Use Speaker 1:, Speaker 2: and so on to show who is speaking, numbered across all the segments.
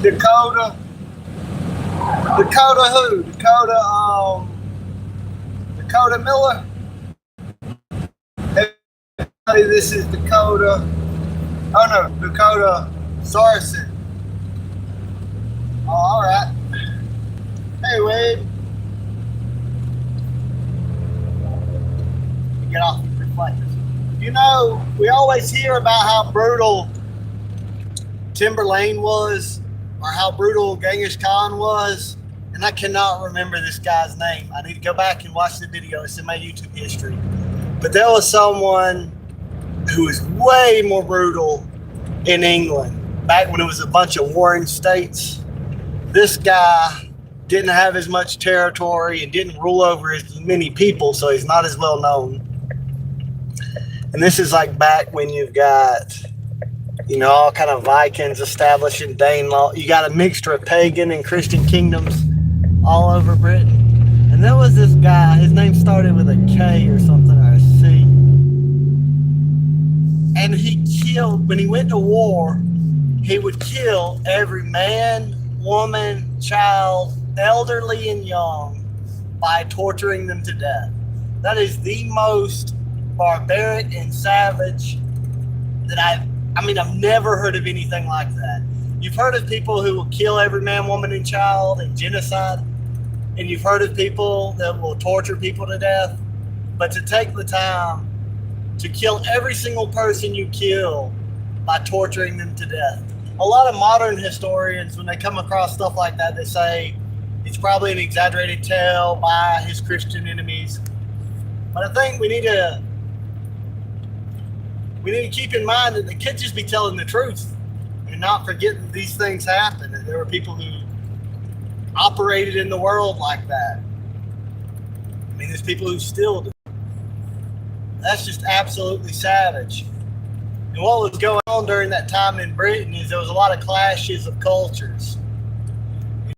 Speaker 1: Dakota. Dakota who? Dakota Miller. Hey, this is Dakota. Oh no, Dakota Sarson. Oh, all right. Hey, Wade. Get off the reflectors. You know, we always hear about how brutal Timberlane was, or how brutal Genghis Khan was, and I cannot remember this guy's name. I need to go back and watch the video. It's in my YouTube history. But there was someone who was way more brutal in England back when it was a bunch of warring states. This guy didn't have as much territory and didn't rule over as many people, so he's not as well known. And this is like back when you've got, you know, all kind of Vikings establishing Danelaw. You got a mixture of pagan and Christian kingdoms all over Britain. And there was this guy, his name started with a K or something, or a C. And he killed, when he went to war, he would kill every man, woman, child, elderly and young by torturing them to death. That is the most barbaric and savage that I've never heard of anything like that. You've heard of people who will kill every man, woman, and child and genocide, and you've heard of people that will torture people to death, but to take the time to kill every single person you kill by torturing them to death. A lot of modern historians, when they come across stuff like that, they say it's probably an exaggerated tale by his Christian enemies. But I think we need to keep in mind that they could just be telling the truth and not forget that these things happen, that there were people who operated in the world like that. I mean, there's people who still do. That's just absolutely savage. And what was going on during that time in Britain is there was a lot of clashes of cultures.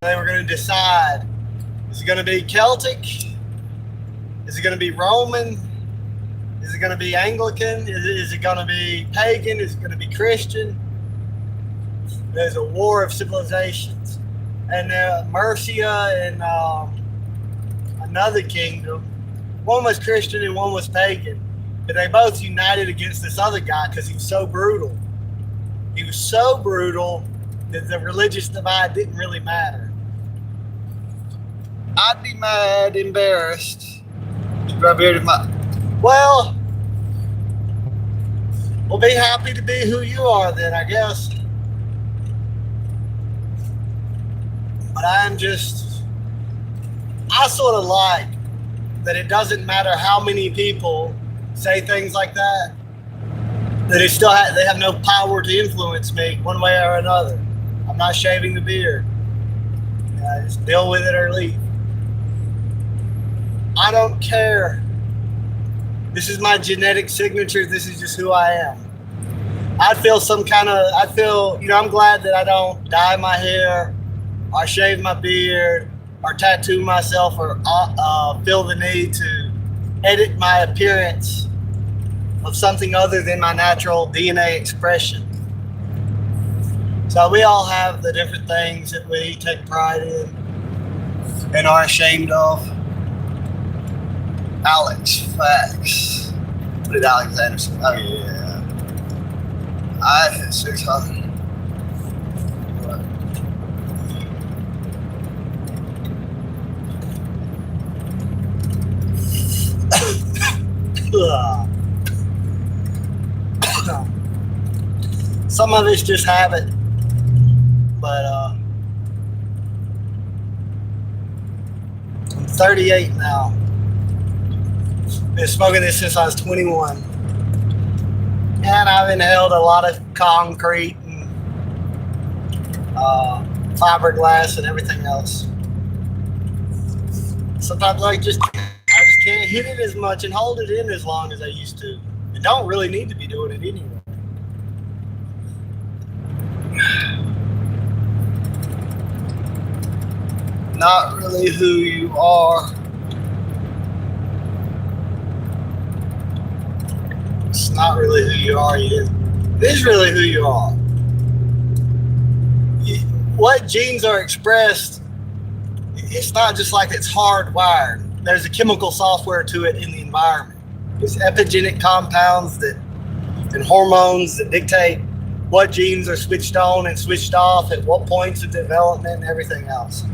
Speaker 1: They were going to decide, is it going to be Celtic? Is it going to be Roman? Is it going to be Anglican? Is it going to be pagan? Is it going to be Christian? There's a war of civilizations. And Mercia and another kingdom, one was Christian and one was pagan. But they both united against this other guy because he was so brutal. He was so brutal that the religious divide didn't really matter. I'd be mad, embarrassed to grab here to my... Well, we'll be happy to be who you are then, I guess. But I sort of like that it doesn't matter how many people say things like that, that they have no power to influence me one way or another. I'm not shaving the beard. I just deal with it or leave. I don't care. This is my genetic signature. This is just who I am. I'm glad that I don't dye my hair or shave my beard or tattoo myself or feel the need to edit my appearance of something other than my natural DNA expression. So we all have the different things that we take pride in and are ashamed of. Alex Facts. What did Alexander say? Oh yeah. I had 600. Some of it's just habit, but I'm 38 now. Been smoking this since I was 21, and I've inhaled a lot of concrete and fiberglass and everything else. Sometimes I just can't hit it as much and hold it in as long as I used to. I don't really need to be doing it anyway. Not really who you are. It's not really who you are. It is really who you are. what genes are expressed, it's not just like it's hardwired. There's a chemical software to it in the environment. There's epigenetic compounds and hormones that dictate what genes are switched on and switched off at what points of development and everything else.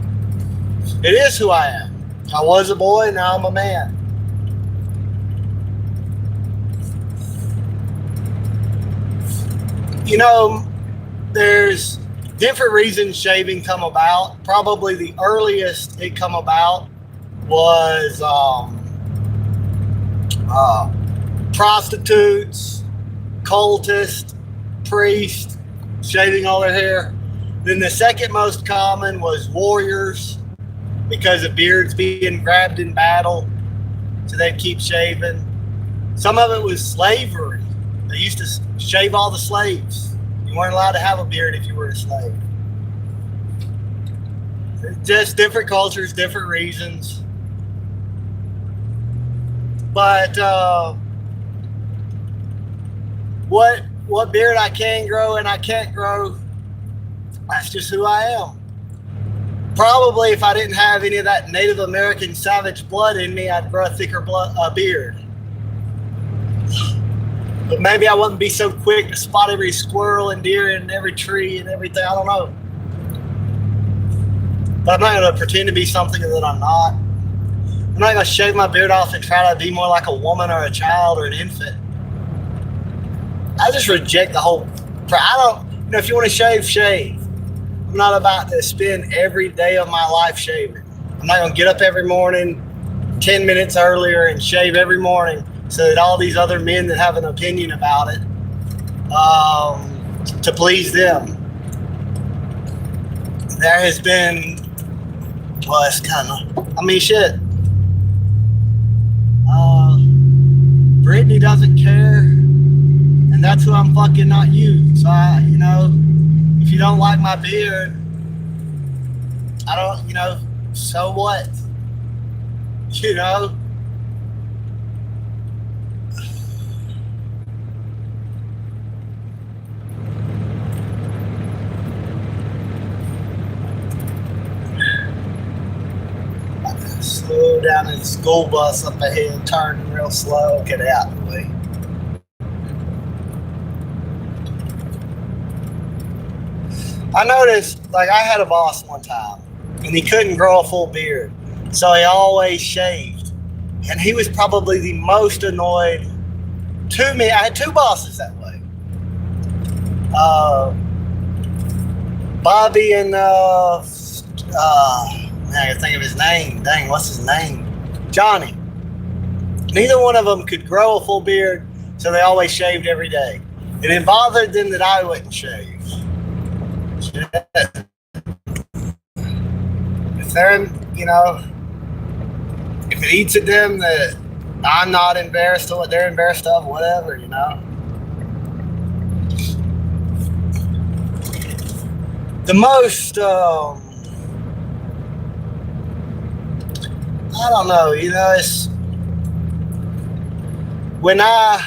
Speaker 1: It is who I am. I was a boy, now I'm a man. You know, there's different reasons shaving come about. Probably the earliest it come about was prostitutes, cultists, priests shaving all their hair. Then the second most common was warriors, because of beards being grabbed in battle, so they'd keep shaving. Some of it was slavery. They used to shave all the slaves. You weren't allowed to have a beard if you were a slave. Just different cultures, different reasons. But what beard I can grow and I can't grow, that's just who I am. Probably if I didn't have any of that Native American savage blood in me, I'd grow a thicker beard. But maybe I wouldn't be so quick to spot every squirrel and deer and every tree and everything. I don't know. But I'm not going to pretend to be something that I'm not. I'm not going to shave my beard off and try to be more like a woman or a child or an infant. I just reject the whole. If you want to shave, shave. I'm not about to spend every day of my life shaving. I'm not going to get up every morning 10 minutes earlier and shave every morning so that all these other men that have an opinion about it, to please them. There has been, well, it's kind of, shit. Brittany doesn't care, and that's who I'm fucking, not you. So if you don't like my beard, I don't, so what? Slow down in the school bus up ahead, turning real slow, get out of the way. I noticed, I had a boss one time, and he couldn't grow a full beard, so he always shaved. And he was probably the most annoyed to me. I had two bosses that way. Bobby and I gotta think of his name. Dang, what's his name? Johnny. Neither one of them could grow a full beard, so they always shaved every day. And it bothered them that I wouldn't shave. If they're, if it eats at them that I'm not embarrassed of what they're embarrassed of, whatever, The most, I don't know, it's when I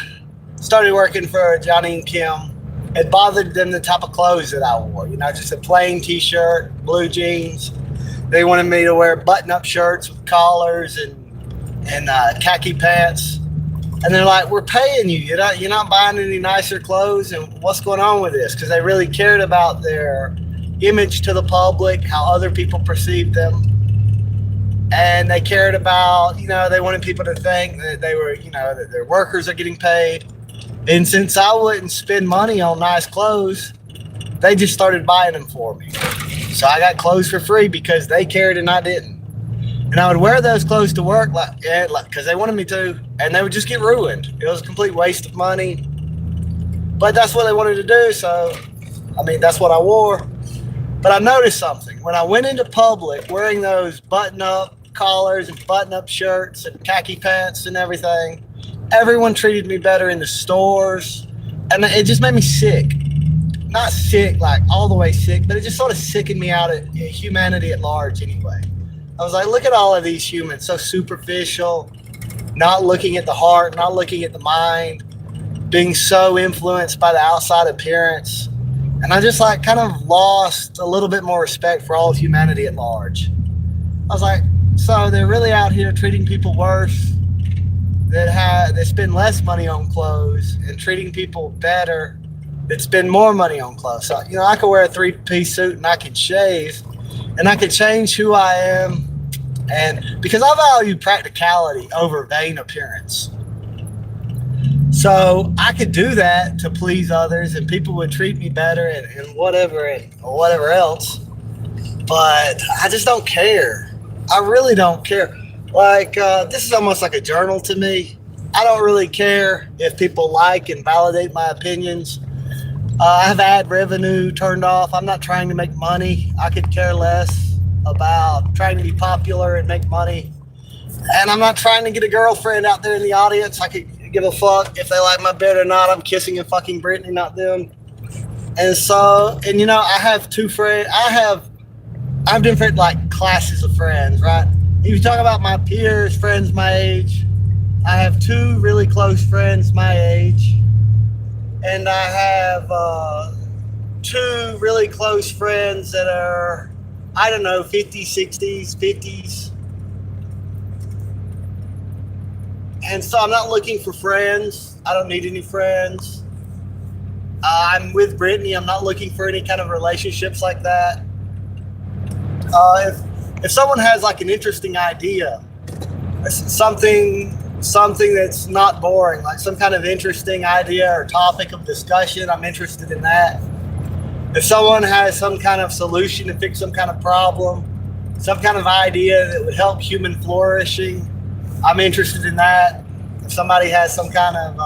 Speaker 1: started working for Johnny and Kim, it bothered them the type of clothes that I wore, just a plain t-shirt, blue jeans. They wanted me to wear button-up shirts with collars and khaki pants. And they're like, we're paying you. You're not buying any nicer clothes, and what's going on with this? Because they really cared about their image to the public, how other people perceived them. And they cared about, they wanted people to think that they were, that their workers are getting paid. And since I wouldn't spend money on nice clothes, they just started buying them for me. So I got clothes for free because they cared and I didn't. And I would wear those clothes to work because they wanted me to, and they would just get ruined. It was a complete waste of money. But that's what they wanted to do, so, that's what I wore. But I noticed something. When I went into public wearing those button-up collars and button-up shirts and khaki pants and everything, everyone treated me better in the stores, and it just made me sick. Not sick, all the way sick, but it just sort of sickened me out at humanity at large anyway. I was like, look at all of these humans, so superficial, not looking at the heart, not looking at the mind, being so influenced by the outside appearance. And I just like kind of lost a little bit more respect for all of humanity at large. I was like, so they're really out here treating people worse, that spend less money on clothes, and treating people better that spend more money on clothes. So, I could wear a 3-piece suit and I could shave and I could change who I am. And because I value practicality over vain appearance. So I could do that to please others and people would treat me better and whatever else. But I just don't care. I really don't care. Like, this is almost like a journal to me. I don't really care if people like and validate my opinions. I have ad revenue turned off. I'm not trying to make money. I could care less about trying to be popular and make money. And I'm not trying to get a girlfriend out there in the audience. I could give a fuck if they like my bit or not. I'm kissing and fucking Brittany, not them. And so, I have two friends. I have different like classes of friends, right? If you talk about my peers, friends my age, I have two really close friends my age. And I have two really close friends that are, 50s, 60s, 50s. And so I'm not looking for friends. I don't need any friends. I'm with Brittany. I'm not looking for any kind of relationships like that. If someone has like an interesting idea, something that's not boring, like some kind of interesting idea or topic of discussion, I'm interested in that. If someone has some kind of solution to fix some kind of problem, some kind of idea that would help human flourishing, I'm interested in that. If somebody has some kind of,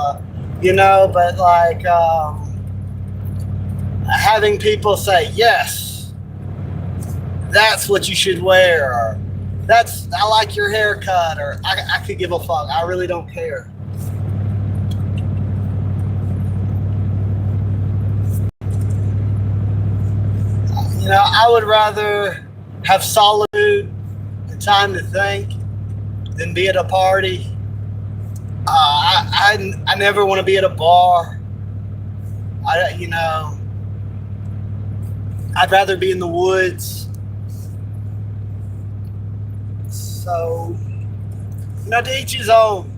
Speaker 1: but like having people say, yes, that's what you should wear, or I like your haircut, or I could give a fuck. I really don't care. I would rather have solitude and time to think than be at a party. I never want to be at a bar. I'd rather be in the woods. So, to each his own.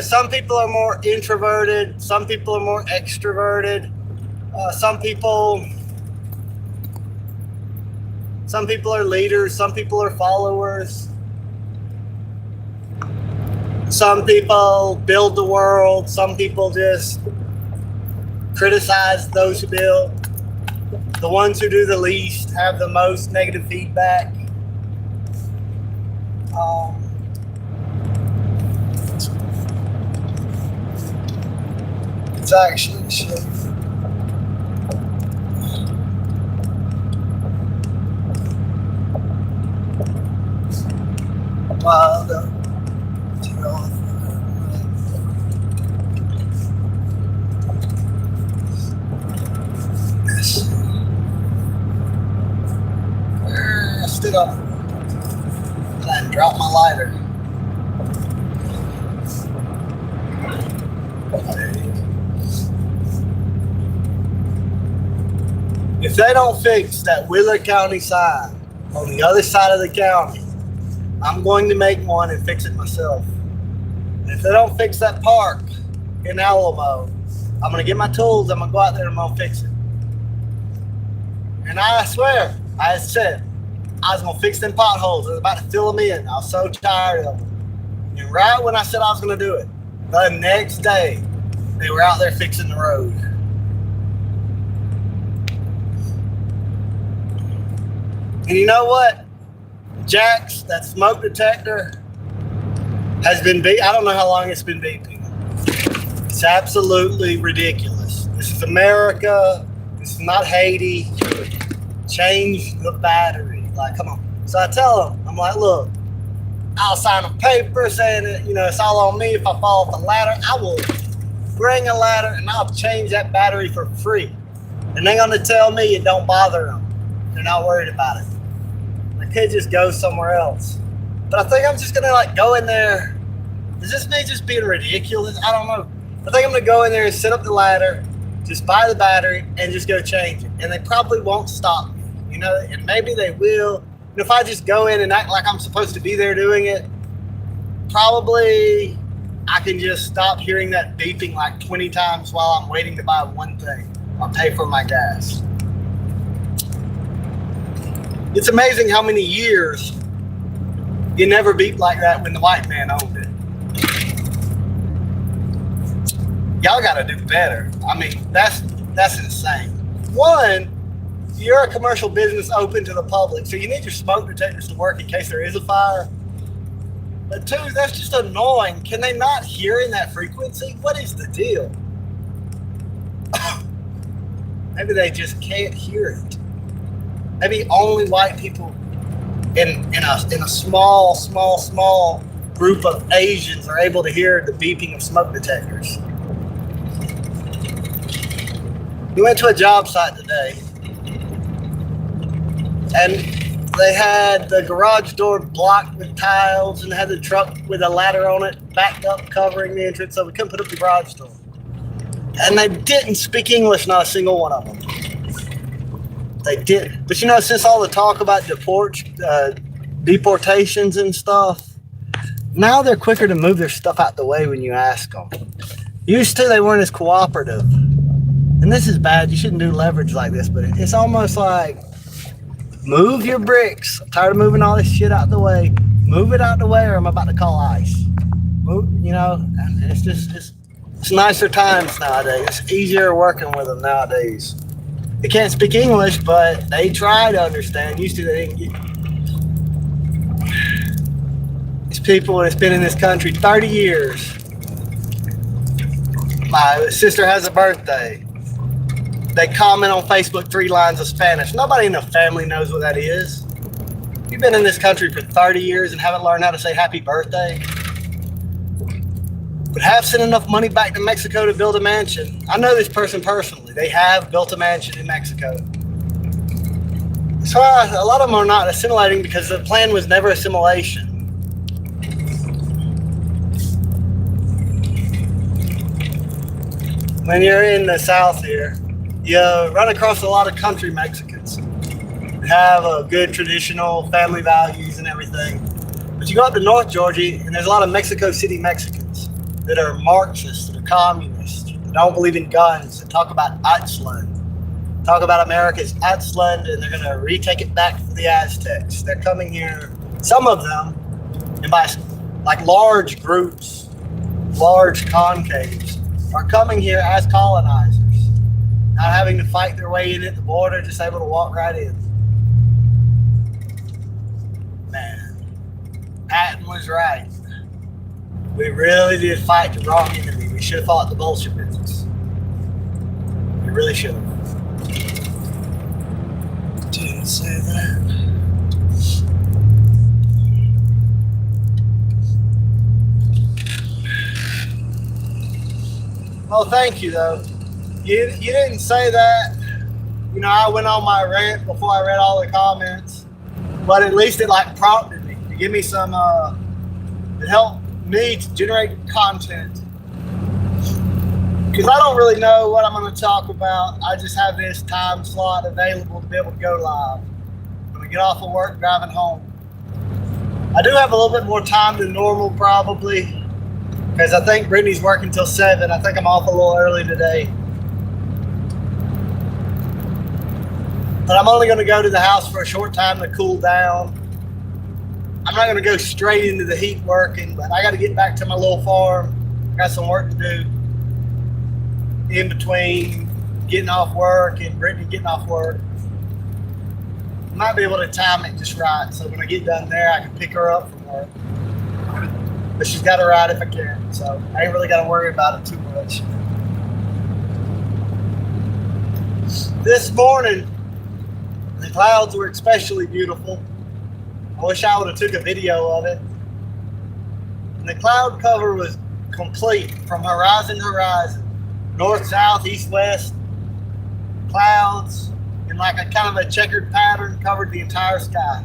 Speaker 1: Some people are more introverted. Some people are more extroverted. Some people are leaders. Some people are followers. Some people build the world. Some people just criticize those who build. The ones who do the least have the most negative feedback. It's actually shit. Wild. Stood up and dropped my lighter. If they don't fix that Wheeler County sign on the other side of the county, I'm going to make one and fix it myself. And if they don't fix that park in Alamo, I'm going to get my tools, I'm going to go out there and I'm going to fix it. And I swear, I said, I was going to fix them potholes. I was about to fill them in. I was so tired of them. And right when I said I was going to do it, the next day, they were out there fixing the road. And you know what? Jax, that smoke detector, has been beeping. I don't know how long it's been beeping. It's absolutely ridiculous. This is America. This is not Haiti. Change the battery. Like, come on. So I tell them, I'm like, look, I'll sign a paper saying that, it's all on me. If I fall off the ladder, I will bring a ladder and I'll change that battery for free. And they're going to tell me it don't bother them. They're not worried about it. I could just go somewhere else. But I think I'm just going to go in there. Is this me just being ridiculous? I don't know. I think I'm going to go in there and set up the ladder, Just buy the battery and just go change it. And they probably won't stop me, you know, and maybe they will. And if I just go in and act like I'm supposed to be there doing it, probably I can just stop hearing that beeping like 20 times while I'm waiting to buy one thing or pay for my gas. It's amazing how many years it never beeped like that when the white man owned it. Y'all got to do better. I mean, that's insane. One, you're a commercial business open to the public, so you need your smoke detectors to work in case there is a fire. But two, that's just annoying. Can they not hear in that frequency? What is the deal? Maybe they just can't hear it. Maybe only white people in a small group of Asians are able to hear the beeping of smoke detectors. We went to a job site today, and they had the garage door blocked with tiles and had the truck with a ladder on it backed up covering the entrance, so we couldn't put up the garage door. And they didn't speak English, not a single one of them. They did. But you know, since all the talk about deportations and stuff, now they're quicker to move their stuff out the way when you ask them. Used to, they weren't as cooperative. And this is bad. You shouldn't do leverage like this, but it's almost like, move your bricks. I'm tired of moving all this shit out the way. Move it out the way or I'm about to call ICE. Move, you know, it's nicer times nowadays. It's easier working with them nowadays. They can't speak English, but they try to understand. Used to, they didn't get. These people that's been in this country 30 years. My sister has a birthday. They comment on Facebook 3 lines of Spanish. Nobody in the family knows what that is. You've been in this country for 30 years and haven't learned how to say happy birthday. But have sent enough money back to Mexico to build a mansion. I know this person personally. They have built a mansion in Mexico. So a lot of them are not assimilating because the plan was never assimilation. When you're in the South here, you run across a lot of country Mexicans that have a good traditional family values and everything. But you go up to North Georgia and there's a lot of Mexico City Mexicans that are Marxists, that are communists, that don't believe in guns, that talk about Aztlan, talk about America's Aztlan, and they're going to retake it back for the Aztecs. They're coming here, some of them, and by like large groups, large concaves, are coming here as colonizers. Not having to fight their way in at the border, just able to walk right in. Man, Patton was right. We really did fight the wrong enemy. We should have fought the Bolsheviks. We really should have. Didn't say that. Well, thank you, though. You didn't say that. You know, I went on my rant before I read all the comments, but at least it like prompted me to give me some, it helped me to generate content. Because I don't really know what I'm going to talk about. I just have this time slot available to be able to go live. When I get off of work, driving home. I do have a little bit more time than normal probably, because I think Brittany's working till 7. I think I'm off a little early today. But I'm only going to go to the house for a short time to cool down. I'm not going to go straight into the heat working, but I got to get back to my little farm. Got some work to do in between getting off work and Brittany getting off work. Might be able to time it just right, so when I get done there, I can pick her up from work. But she's got to ride if I can, so I ain't really got to worry about it too much. This morning, the clouds were especially beautiful. I wish I would have took a video of it. And the cloud cover was complete from horizon to horizon. North, south, east, west. Clouds in like a kind of a checkered pattern covered the entire sky.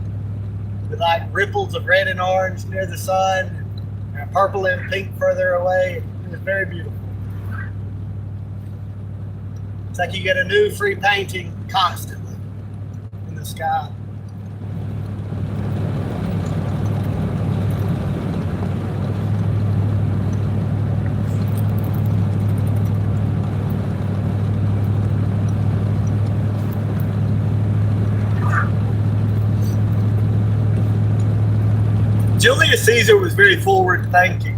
Speaker 1: With like ripples of red and orange near the sun and purple and pink further away. It was very beautiful. It's like you get a new free painting constantly in the sky. Julius Caesar was very forward thinking.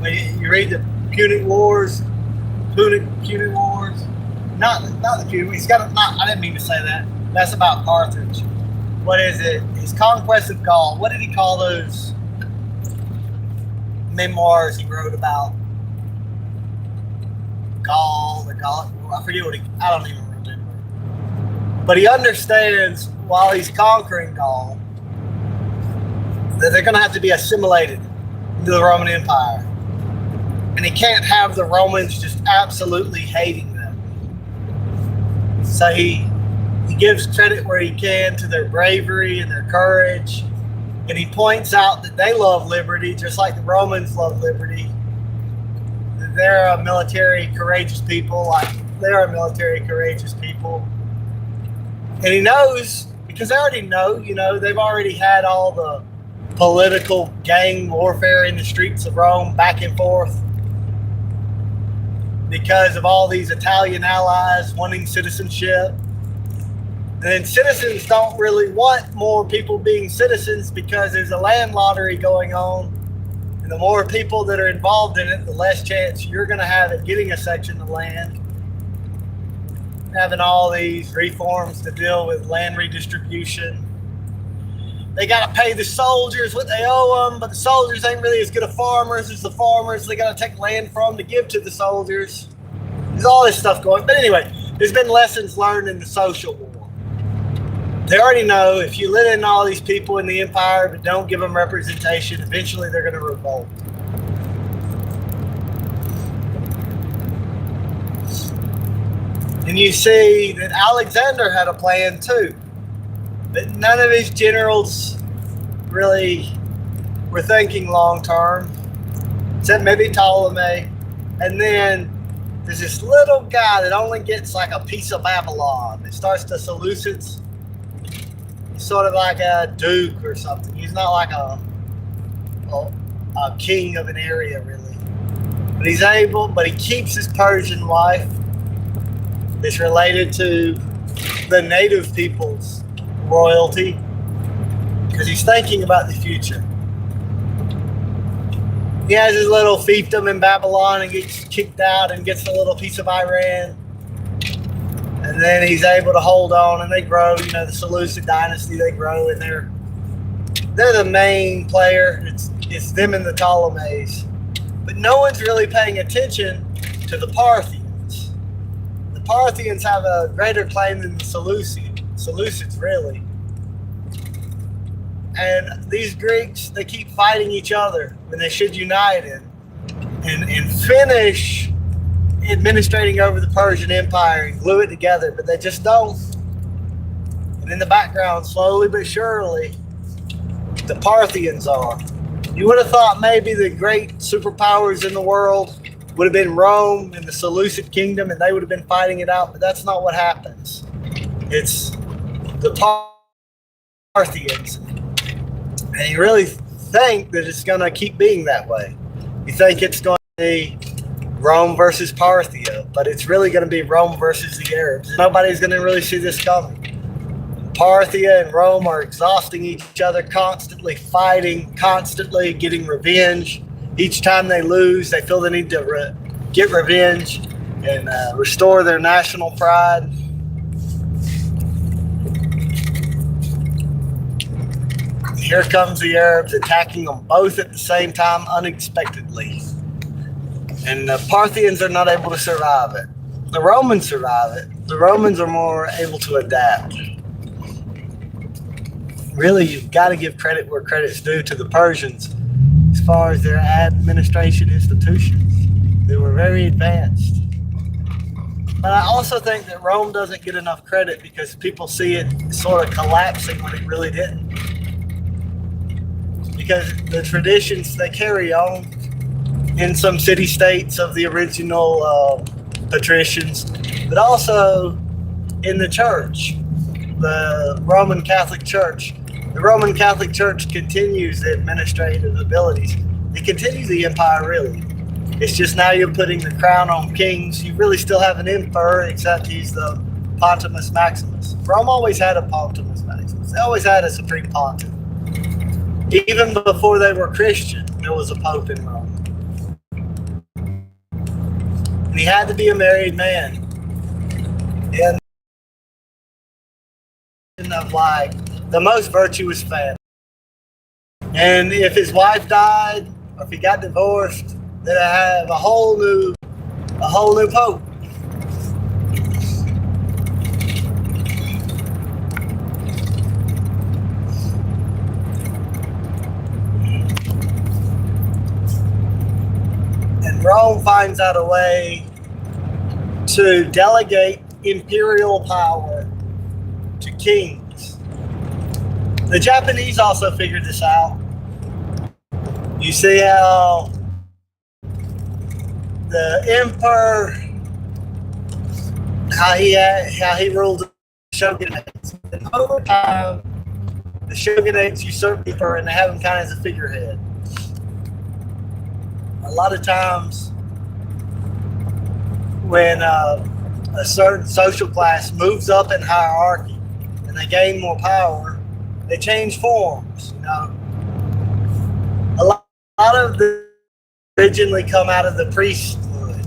Speaker 1: When you read the Punic Wars, not the Punic. He's got not. I didn't mean to say that. That's about Carthage. What is it? His conquest of Gaul. What did he call those memoirs he wrote about Gaul? I forget what I don't even remember. But he understands while he's conquering Gaul that they're going to have to be assimilated into the Roman Empire. And he can't have the Romans just absolutely hating them. So he gives credit where he can to their bravery and their courage. And he points out that they love liberty just like the Romans love liberty. That they're a military courageous people like they're a military courageous people. And he knows, because they already know, they've already had all the political gang warfare in the streets of Rome back and forth because of all these Italian allies wanting citizenship. And then citizens don't really want more people being citizens because there's a land lottery going on. And the more people that are involved in it, the less chance you're going to have at getting a section of land. Having all these reforms to deal with land redistribution. They got to pay the soldiers what they owe them, but the soldiers ain't really as good of farmers as the farmers. They got to take land from to give to the soldiers. There's all this stuff going. But anyway, there's been lessons learned in the social war. They already know if you let in all these people in the empire but don't give them representation, eventually they're going to revolt. And you see that Alexander had a plan too. But none of his generals really were thinking long term, except maybe Ptolemy. And then there's this little guy that only gets like a piece of Babylon. It starts to Seleucids. He's sort of like a duke or something. He's not like a king of an area really. But he keeps his Persian wife. It's related to the native peoples. Royalty, because he's thinking about the future. He has his little fiefdom in Babylon and gets kicked out and gets a little piece of Iran. And then he's able to hold on and they grow, the Seleucid dynasty, they grow and they're the main player. It's them and the Ptolemies. But no one's really paying attention to the Parthians. The Parthians have a greater claim than the Seleucids, really. And these Greeks, they keep fighting each other when they should unite and finish administrating over the Persian Empire and glue it together, but they just don't. And in the background, slowly but surely, the Parthians are. You would have thought maybe the great superpowers in the world would have been Rome and the Seleucid kingdom, and they would have been fighting it out, but that's not what happens. It's the Parthians. And you really think that it's going to keep being that way. You think it's going to be Rome versus Parthia, but it's really going to be Rome versus the Arabs. Nobody's going to really see this coming. Parthia and Rome are exhausting each other, constantly fighting, constantly getting revenge. Each time they lose, they feel the need to get revenge and restore their national pride. Here comes the Arabs attacking them both at the same time unexpectedly. And the Parthians are not able to survive it. The Romans survive it. The Romans are more able to adapt. Really, you've got to give credit where credit's due to the Persians as far as their administration institutions. They were very advanced. But I also think that Rome doesn't get enough credit because people see it sort of collapsing when it really didn't. Because the traditions they carry on in some city-states of the original patricians but also in the church, the Roman Catholic Church. The Roman Catholic Church continues the administrative abilities. It continues the empire, really. It's just now you're putting the crown on kings. You really still have an emperor, except he's the Pontimus Maximus. Rome always had a Pontimus Maximus. They always had a supreme pontiff. Even before they were Christian, there was a pope in Rome. And he had to be a married man. And of like the most virtuous family. And if his wife died, or if he got divorced, then I have a whole new pope. And Rome finds out a way to delegate imperial power to kings. The Japanese also figured this out. You see how the emperor, how he ruled the shogunates. And over time, the shogunates usurp the emperor and they have him kind of as a figurehead. A lot of times, when a certain social class moves up in hierarchy and they gain more power, they change forms. You know, a lot of them originally come out of the priesthood.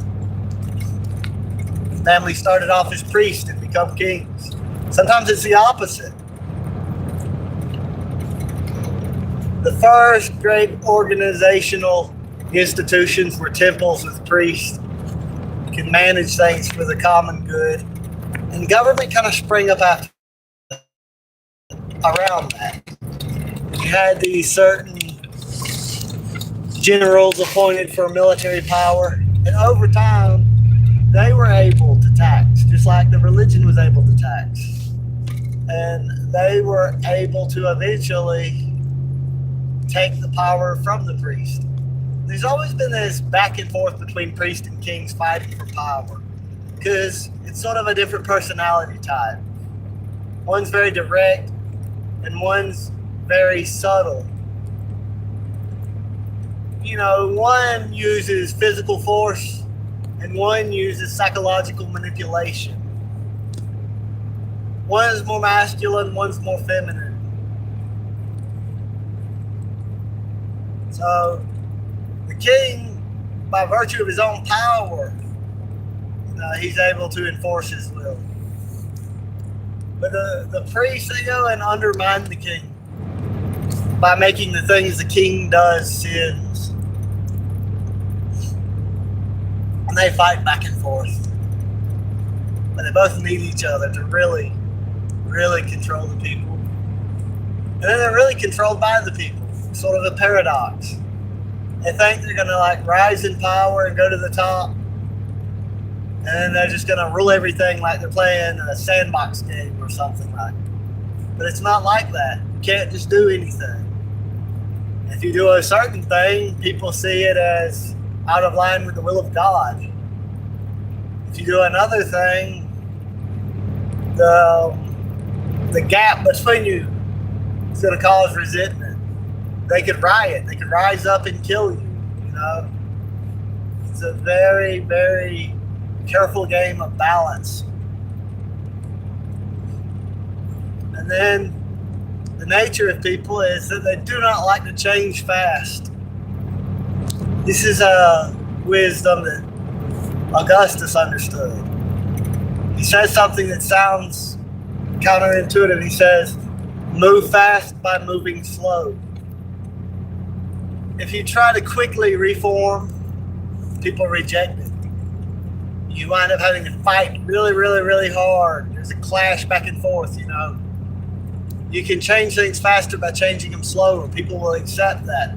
Speaker 1: Families started off as priests and become kings. Sometimes it's the opposite. The first great organizational institutions were temples with priests, can manage things for the common good, and government kind of sprang up after around that. You had these certain generals appointed for military power, and over time they were able to tax, just like the religion was able to tax, and they were able to eventually take the power from the priest. There's always been this back and forth between priests and kings fighting for power, because it's sort of a different personality type. One's very direct and one's very subtle. You know, one uses physical force and one uses psychological manipulation. One is more masculine, one's more feminine. So the king, by virtue of his own power, he's able to enforce his will. But the priests, they go and undermine the king by making the things the king does sins. And they fight back and forth. But they both need each other to really, really control the people. And then they're really controlled by the people. Sort of a paradox. They think they're going to rise in power and go to the top. And then they're just going to rule everything like they're playing a sandbox game or something like that. But it's not like that. You can't just do anything. If you do a certain thing, people see it as out of line with the will of God. If you do another thing, the gap between you is going to cause resentment. They could riot. They could rise up and kill you. You know, it's a very, very careful game of balance. And then the nature of people is that they do not like to change fast. This is a wisdom that Augustus understood. He says something that sounds counterintuitive. He says, move fast by moving slow. If you try to quickly reform, people reject it. You wind up having to fight really, really, really hard. There's a clash back and forth, you know. You can change things faster by changing them slower. People will accept that.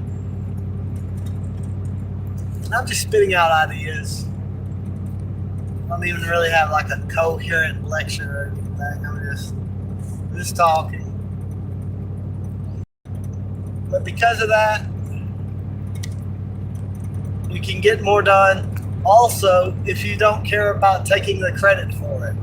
Speaker 1: And I'm just spitting out ideas. I don't even really have a coherent lecture or anything. I'm just talking. But because of that, we can get more done Also, if you don't care about taking the credit for it.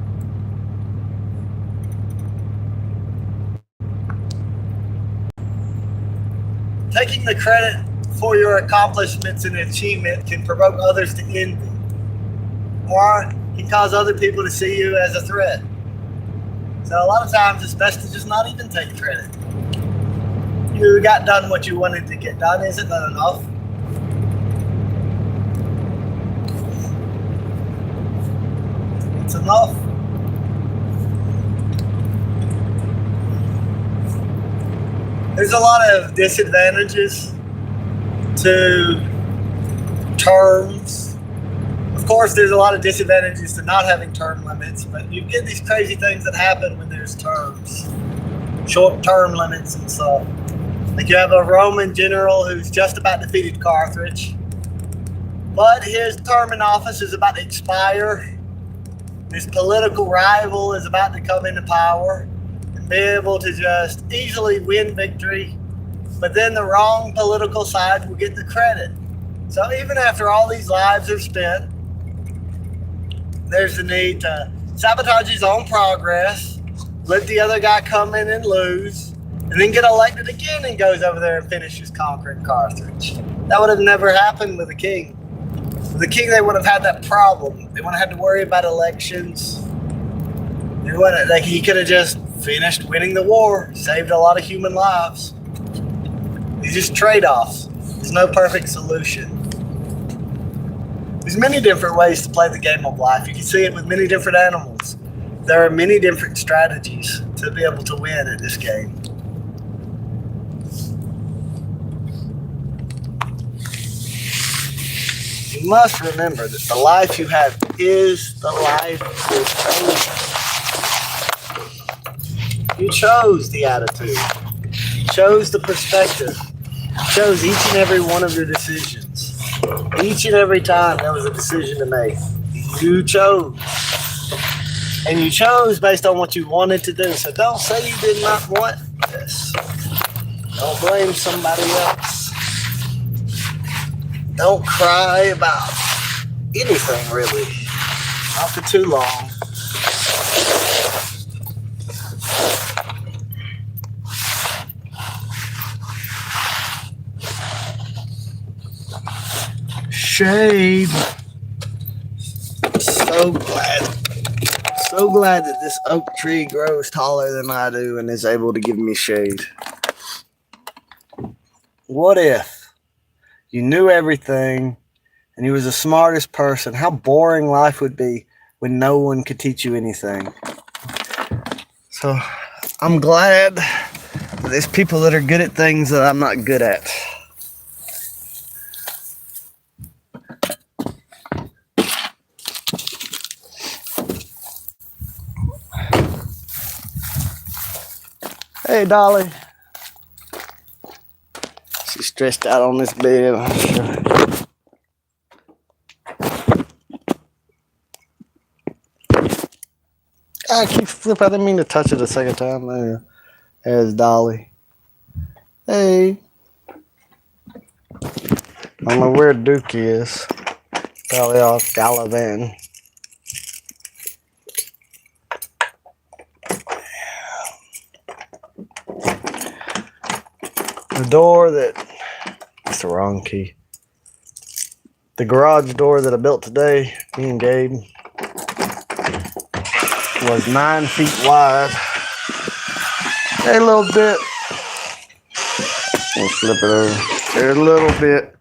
Speaker 1: Taking the credit for your accomplishments and achievement can provoke others to envy, or can cause other people to see you as a threat. So a lot of times it's best to just not even take credit. You got done what you wanted to get done. Isn't that enough? It's enough. There's a lot of disadvantages to terms. Of course, there's a lot of disadvantages to not having term limits, but you get these crazy things that happen when there's terms, short-term limits and stuff. Like you have a Roman general who's just about defeated Carthage, but his term in office is about to expire. His political rival is about to come into power and be able to just easily win victory, but then the wrong political side will get the credit. So even after all these lives are spent, there's the need to sabotage his own progress, let the other guy come in and lose, and then get elected again and goes over there and finishes conquering Carthage. That would have never happened with a king. With a king, they would have had that problem. They wouldn't have had to worry about elections. They wouldn't, like, he could have just finished winning the war, saved a lot of human lives. These are just trade-offs. There's no perfect solution. There's many different ways to play the game of life. You can see it with many different animals. There are many different strategies to be able to win at this game. You must remember that the life you have is the life you chose. You chose the attitude. You chose the perspective. You chose each and every one of your decisions. Each and every time there was a decision to make. You chose. And you chose based on what you wanted to do. So don't say you did not want this. Don't blame somebody else. Don't cry about anything, really. Not for too long. Shade. So glad that this oak tree grows taller than I do and is able to give me shade. What if you knew everything and you was the smartest person? How boring life would be when no one could teach you anything. So I'm glad that there's people that are good at things that I'm not good at. Hey, Dolly. She's stressed out on this bed, I'm sure. I keep flipping. I didn't mean to touch it a second time. There's Dolly. Hey. I don't know where Duke is. Probably off gallivanting. The door that's the wrong key. The garage door that I built today, me and Gabe, was 9 feet wide. A little bit. We'll flip it over. A little bit.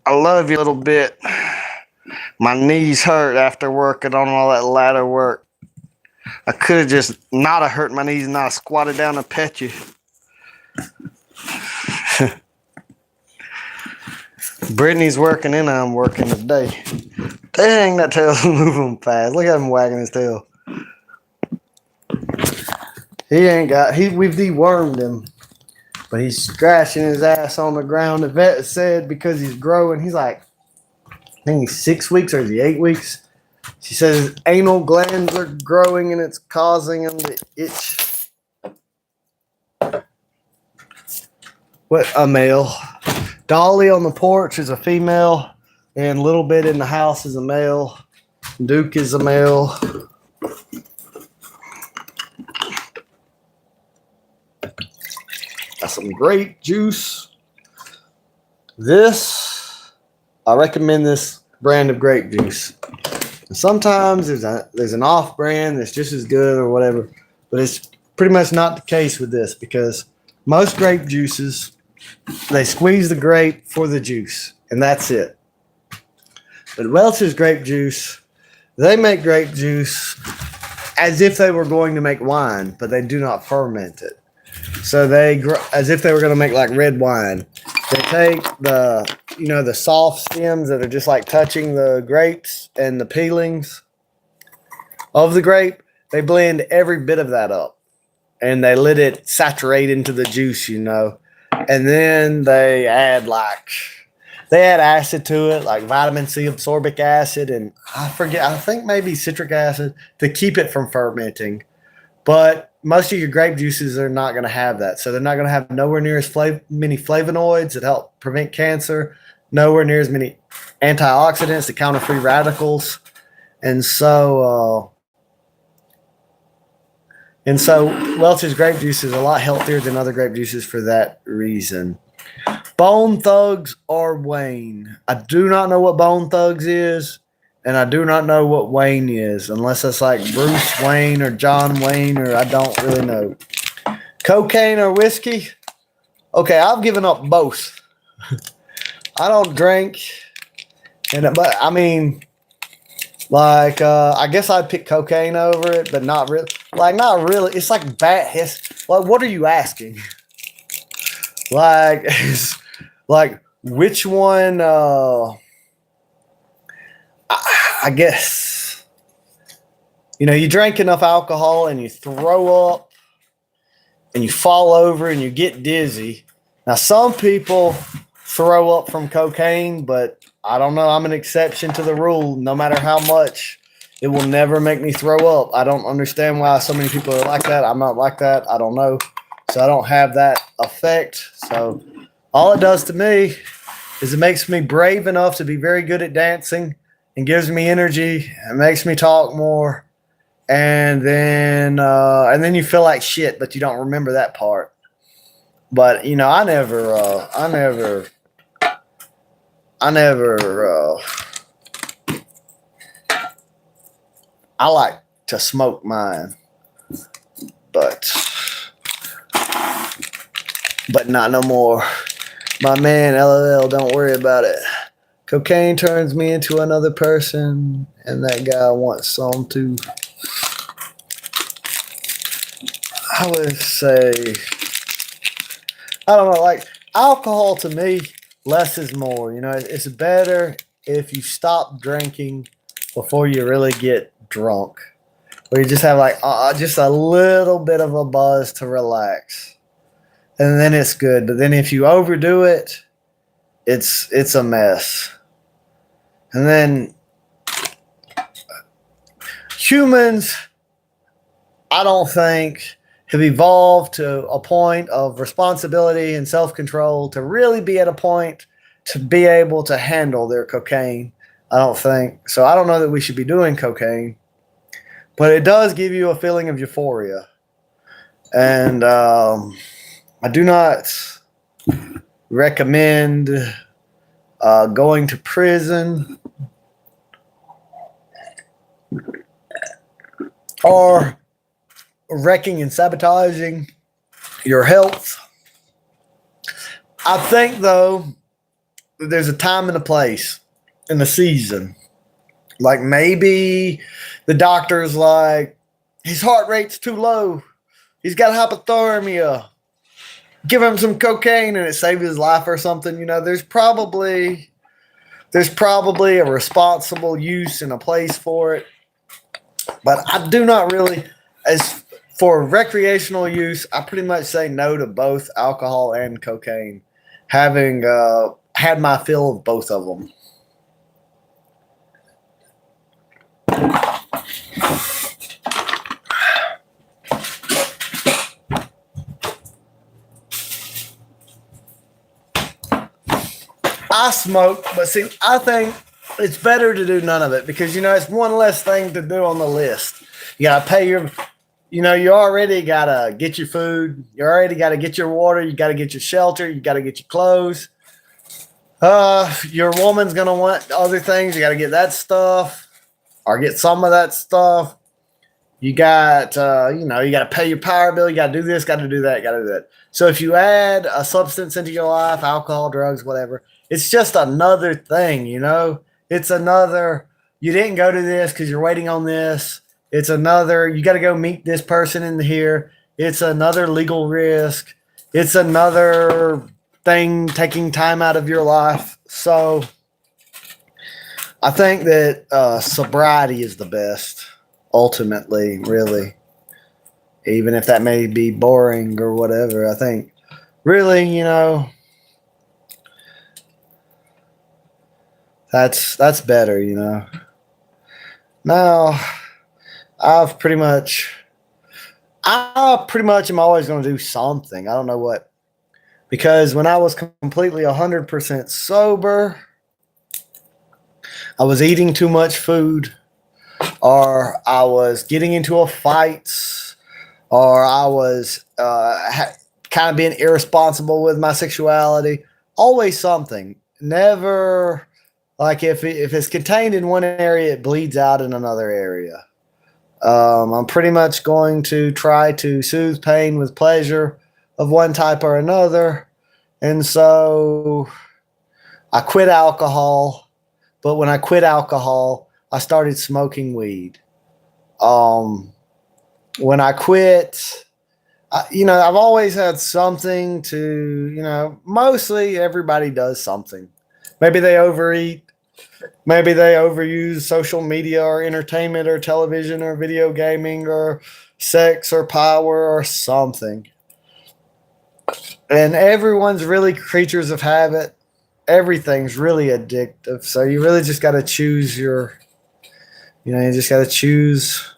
Speaker 1: I love you a little bit. My knees hurt after working on all that ladder work. I could have just not have hurt my knees and not squatted down and pet you. Brittany's working and I'm working today. Dang, that tail's moving fast. Look at him wagging his tail. We've dewormed him, but he's scratching his ass on the ground. The vet said because he's growing, he's like, I think he's 6 weeks or is he 8 weeks? She says his anal glands are growing and it's causing him to itch. What a male. Dolly on the porch is a female, and Little Bit in the house is a male. Duke is a male. Got some grape juice. I recommend this brand of grape juice. Sometimes there's an off brand that's just as good or whatever, but it's pretty much not the case with this because most grape juices, they squeeze the grape for the juice, and that's it. But Welch's grape juice, they make grape juice as if they were going to make wine, but they do not ferment it. So as if they were going to make like red wine. They take the soft stems that are just like touching the grapes and the peelings of the grape. They blend every bit of that up and they let it saturate into the juice, and then they add acid to it, like vitamin C, ascorbic acid, and I think maybe citric acid to keep it from fermenting. But most of your grape juices are not going to have that. So they're not going to have nowhere near as many flavonoids that help prevent cancer, nowhere near as many antioxidants that counter free radicals. And so Welch's grape juice is a lot healthier than other grape juices for that reason. Bone Thugs or Wayne. I do not know what Bone Thugs is. And I do not know what Wayne is, unless it's like Bruce Wayne or John Wayne, or I don't really know. Cocaine or whiskey? Okay, I've given up both. I don't drink, but I mean, I guess I'd pick cocaine over it, but not really. Not really. It's like bad. What are you asking? Which one? I guess, you drink enough alcohol and you throw up and you fall over and you get dizzy. Now, some people throw up from cocaine, but I don't know. I'm an exception to the rule. No matter how much, it will never make me throw up. I don't understand why so many people are like that. I'm not like that. I don't know. So I don't have that effect. So all it does to me is it makes me brave enough to be very good at dancing. And gives me energy. It makes me talk more, and then you feel like shit, but you don't remember that part. But I like to smoke mine, but not no more. My man, LOL, don't worry about it. Cocaine turns me into another person, and that guy wants some too. I would say, I don't know, alcohol to me, less is more. It's better if you stop drinking before you really get drunk. Or you just have just a little bit of a buzz to relax. And then it's good. But then if you overdo it, it's a mess. And then humans, I don't think, have evolved to a point of responsibility and self-control to really be at a point to be able to handle their cocaine. I don't think. So I don't know that we should be doing cocaine. But it does give you a feeling of euphoria. And I do not recommend going to prison or wrecking and sabotaging your health. I think, though, there's a time and a place in the season. Maybe the doctor's like, his heart rate's too low. He's got hypothermia. Give him some cocaine and it saved his life or something. There's probably a responsible use and a place for it. But I do not really, as for recreational use, I pretty much say no to both alcohol and cocaine, having had my fill of both of them. I smoke, but see, I think it's better to do none of it because it's one less thing to do on the list. You gotta pay your, you already gotta get your food, you already gotta get your water, you gotta get your shelter, you gotta get your clothes. Your woman's gonna want other things. You gotta get that stuff or get some of that stuff. You got, you got to pay your power bill. You got to do this, got to do that, got to do that. So if you add a substance into your life, alcohol, drugs, whatever, it's just another thing, It's another, you didn't go to this because you're waiting on this. It's another, you got to go meet this person in here. It's another legal risk. It's another thing taking time out of your life. So I think that sobriety is the best. Ultimately, really, even if that may be boring or whatever, I think really, that's better, Now, I pretty much am always going to do something. I don't know what, because when I was completely 100% sober, I was eating too much food, or I was getting into a fight, or I was kind of being irresponsible with my sexuality. Always something. Never, like if it's contained in one area, it bleeds out in another area. I'm pretty much going to try to soothe pain with pleasure of one type or another. And so I quit alcohol. But when I quit alcohol, I started smoking weed. When I quit, I've always had something to, mostly everybody does something. Maybe they overeat. Maybe they overuse social media or entertainment or television or video gaming or sex or power or something. And everyone's really creatures of habit. Everything's really addictive. So you really just got to choose you just got to choose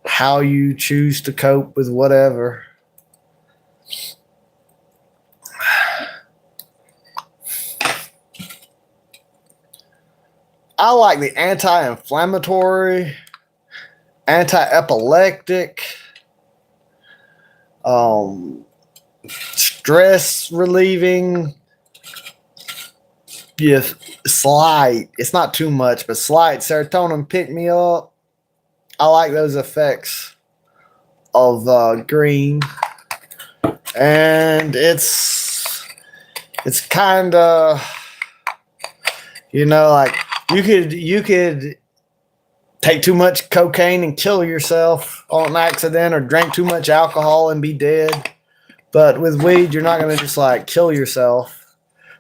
Speaker 1: how you choose to cope with whatever. I like the anti-inflammatory, anti-epileptic, stress relieving. Yes, slight. It's not too much, but slight serotonin pick me up. I like those effects of green, and it's kind of like you could take too much cocaine and kill yourself on accident, or drink too much alcohol and be dead. But with weed, you're not going to just like kill yourself.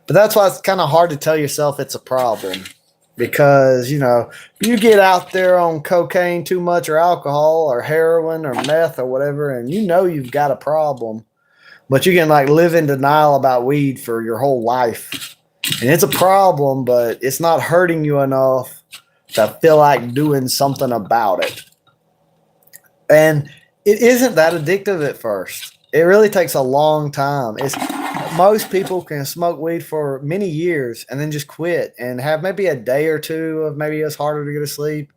Speaker 1: But that's why it's kind of hard to tell yourself it's a problem, because, you get out there on cocaine too much, or alcohol or heroin or meth or whatever, and you've got a problem, but you can like live in denial about weed for your whole life. And it's a problem, but it's not hurting you enough to feel like doing something about it. And it isn't that addictive at first. It really takes a long time. Most people can smoke weed for many years and then just quit and have maybe a day or two of maybe it's harder to go to sleep.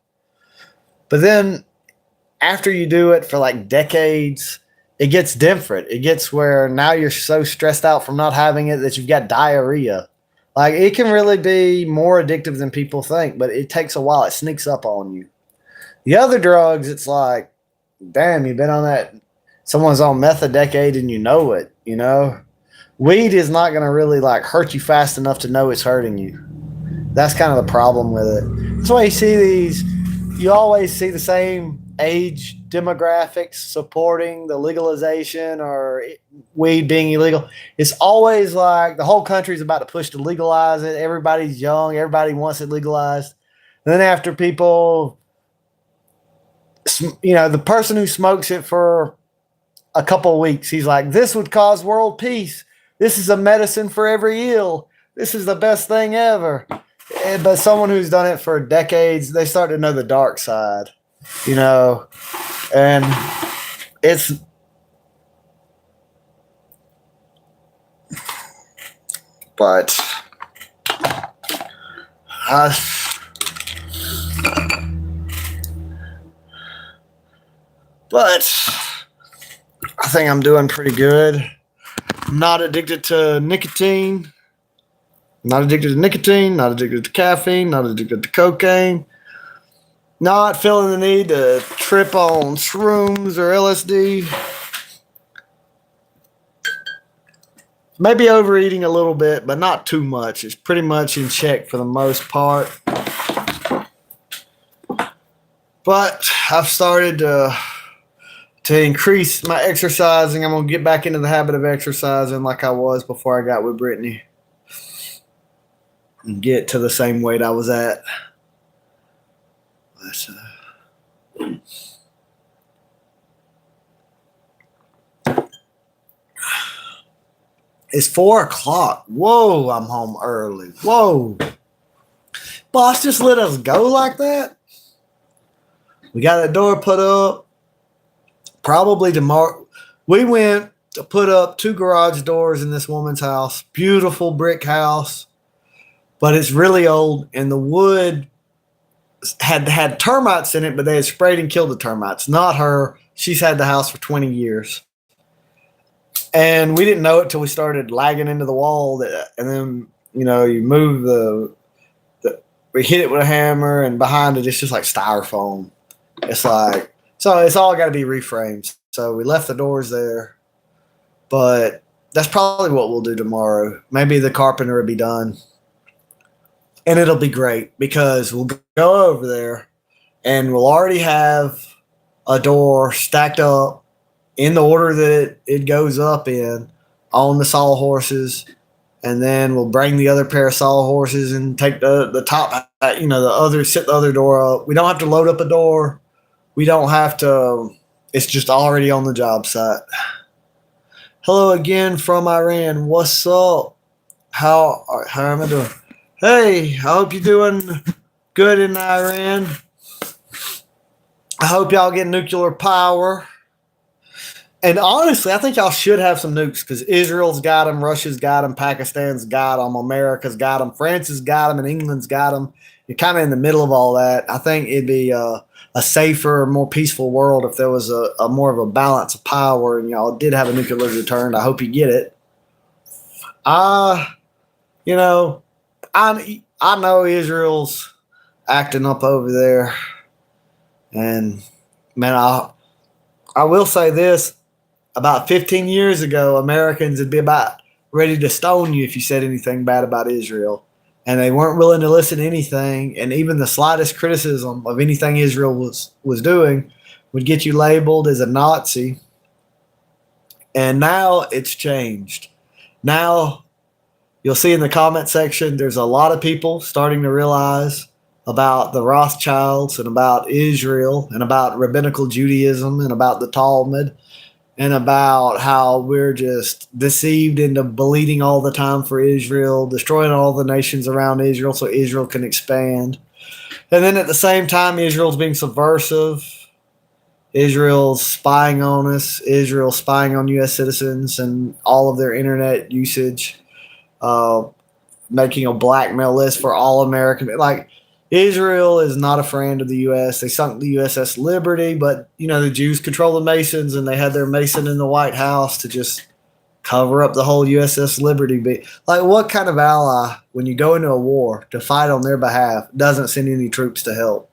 Speaker 1: But then after you do it for like decades, it gets different. It gets where now you're so stressed out from not having it that you've got diarrhea. Like, it can really be more addictive than people think, but it takes a while. It sneaks up on you. The other drugs, it's like, damn, you've been on that. Someone's on meth a decade and you know it, Weed is not going to really like hurt you fast enough to know it's hurting you. That's kind of the problem with it. That's why you always see the same age demographics supporting the legalization or weed being illegal. It's always like the whole country's about to push to legalize it. Everybody's young. Everybody wants it legalized. And then after people, the person who smokes it for a couple of weeks, he's like, this would cause world peace. This is a medicine for every ill. This is the best thing ever. But someone who's done it for decades, they start to know the dark side, and but I but I think I'm doing pretty good. I'm not addicted to nicotine. Not addicted to nicotine. Not addicted to caffeine. Not addicted to cocaine. Not feeling the need to trip on shrooms or LSD. Maybe overeating a little bit, but not too much. It's pretty much in check for the most part. But I've started to increase my exercising. I'm going to get back into the habit of exercising like I was before I got with Brittany. And get to the same weight I was at. It's 4 o'clock. Whoa, I'm home early. Whoa. Boss just let us go like that? We got that door put up. Probably tomorrow. We went to put up 2 garage doors in this woman's house. Beautiful brick house. But it's really old, and the wood had termites in it, but they had sprayed and killed the termites. Not her. She's had the house for 20 years. And we didn't know it till we started lagging into the wall. And then, you move we hit it with a hammer, and behind it, it's just like styrofoam. So it's all got to be reframed. So we left the doors there. But that's probably what we'll do tomorrow. Maybe the carpenter will be done. And it'll be great because we'll go over there and we'll already have a door stacked up in the order that it goes up in on the sawhorses. And then we'll bring the other pair of sawhorses and take the top, set the other door up. We don't have to load up a door. We don't have to, it's just already on the job site. Hello again from Iran. What's up? How am I doing? Hey, I hope you're doing good in Iran. I hope y'all get nuclear power. And honestly, I think y'all should have some nukes because Israel's got them, Russia's got them, Pakistan's got them, America's got them, France has got them, and England's got them. You're kind of in the middle of all that. I think it'd be a safer, more peaceful world if there was a more of a balance of power and y'all did have a nuclear return. I hope you get it. I know Israel's acting up over there, and man, I will say this: about 15 years ago, Americans would be about ready to stone you if you said anything bad about Israel, and they weren't willing to listen to anything, and even the slightest criticism of anything Israel was doing would get you labeled as a Nazi. And now it's changed. Now you'll see in the comment section, there's a lot of people starting to realize about the Rothschilds and about Israel and about rabbinical Judaism and about the Talmud and about how we're just deceived into bleeding all the time for Israel, destroying all the nations around Israel so Israel can expand. And then at the same time, Israel's being subversive. Israel's spying on us. Israel's spying on U.S. citizens and all of their internet usage. Making a blackmail list for all American. Like, Israel is not a friend of the U.S. They sunk the USS Liberty, but, the Jews control the Masons, and they had their Mason in the White House to just cover up the whole USS Liberty. Like, what kind of ally, when you go into a war to fight on their behalf, doesn't send any troops to help?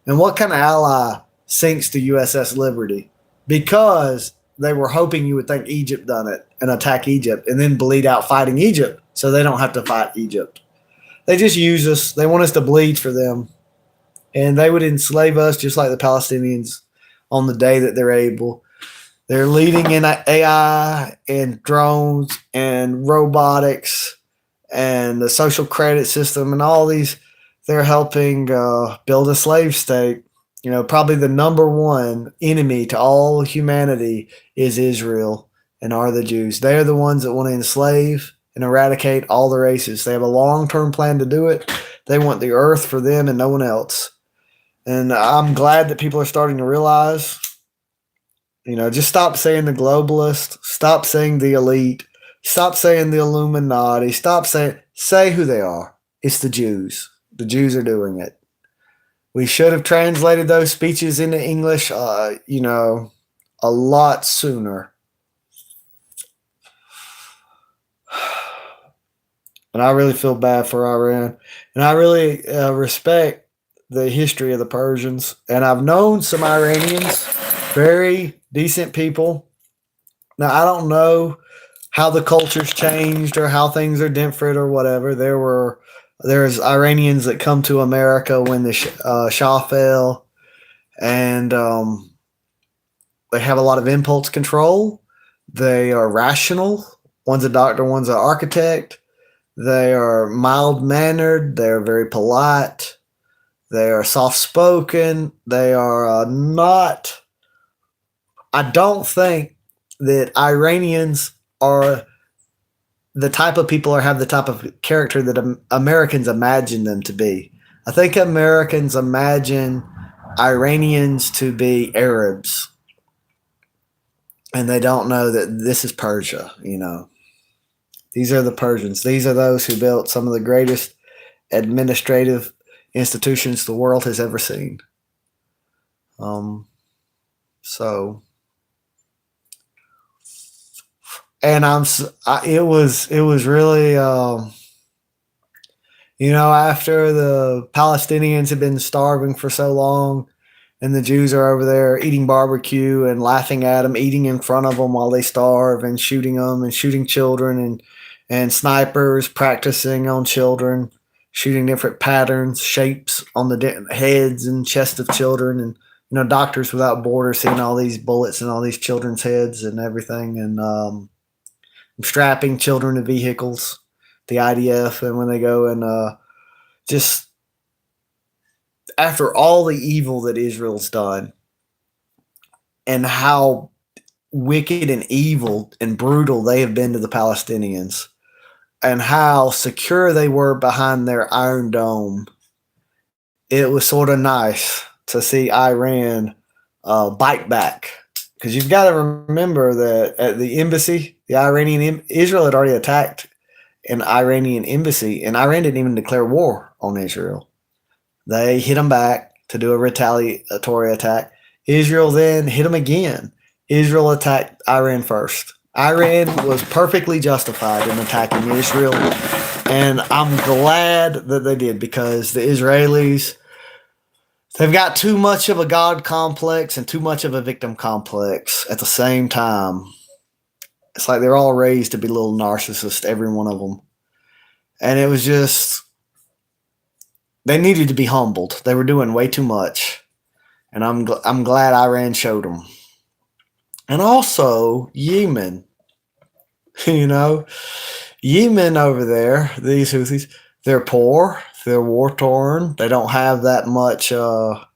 Speaker 1: And what kind of ally sinks the USS Liberty? Because they were hoping you would think Egypt done it and attack Egypt and then bleed out fighting Egypt so they don't have to fight Egypt. They just use us. They want us to bleed for them. And they would enslave us just like the Palestinians on the day that they're able. They're leading in AI and drones and robotics and the social credit system and all these. They're helping build a slave state. Probably the number one enemy to all humanity is Israel and are the Jews. They're the ones that want to enslave and eradicate all the races. They have a long-term plan to do it. They want the earth for them and no one else. And I'm glad that people are starting to realize, just stop saying the globalist, stop saying the elite, stop saying the Illuminati, say who they are. It's the Jews. The Jews are doing it. We should have translated those speeches into English, a lot sooner. And I really feel bad for Iran. And I really respect the history of the Persians. And I've known some Iranians, very decent people. Now, I don't know how the culture's changed or how things are different or whatever. There's Iranians that come to America when the Shah fell, and they have a lot of impulse control. They are rational. One's a doctor, one's an architect. They are mild-mannered. They're very polite. They are soft-spoken. They are not... I don't think that Iranians are the type of people or have the type of character that Americans imagine them to be. I think Americans imagine Iranians to be Arabs. And they don't know that this is Persia, These are the Persians. These are those who built some of the greatest administrative institutions the world has ever seen. And it was really, after the Palestinians had been starving for so long, and the Jews are over there eating barbecue and laughing at them, eating in front of them while they starve, and shooting them and shooting children, and snipers practicing on children, shooting different patterns, shapes on the heads and chest of children, and Doctors Without Borders seeing all these bullets in all these children's heads and everything, and strapping children to vehicles, the IDF, and when they go and just after all the evil that Israel's done and how wicked and evil and brutal they have been to the Palestinians and how secure they were behind their Iron Dome, it was sort of nice to see Iran bite back. Because you've got to remember that at the embassy, Israel had already attacked an Iranian embassy, and Iran didn't even declare war on Israel. They hit them back to do a retaliatory attack. Israel then hit them again. Israel attacked Iran first. Iran was perfectly justified in attacking Israel, and I'm glad that they did, because the Israelis, they've got too much of a God complex and too much of a victim complex at the same time. It's like they're all raised to be little narcissists, every one of them. And it was just, they needed to be humbled. They were doing way too much. And I'm glad Iran showed them. And also, Yemen. Yemen over there, these Houthis, they're poor. They're war-torn. They don't have that much, like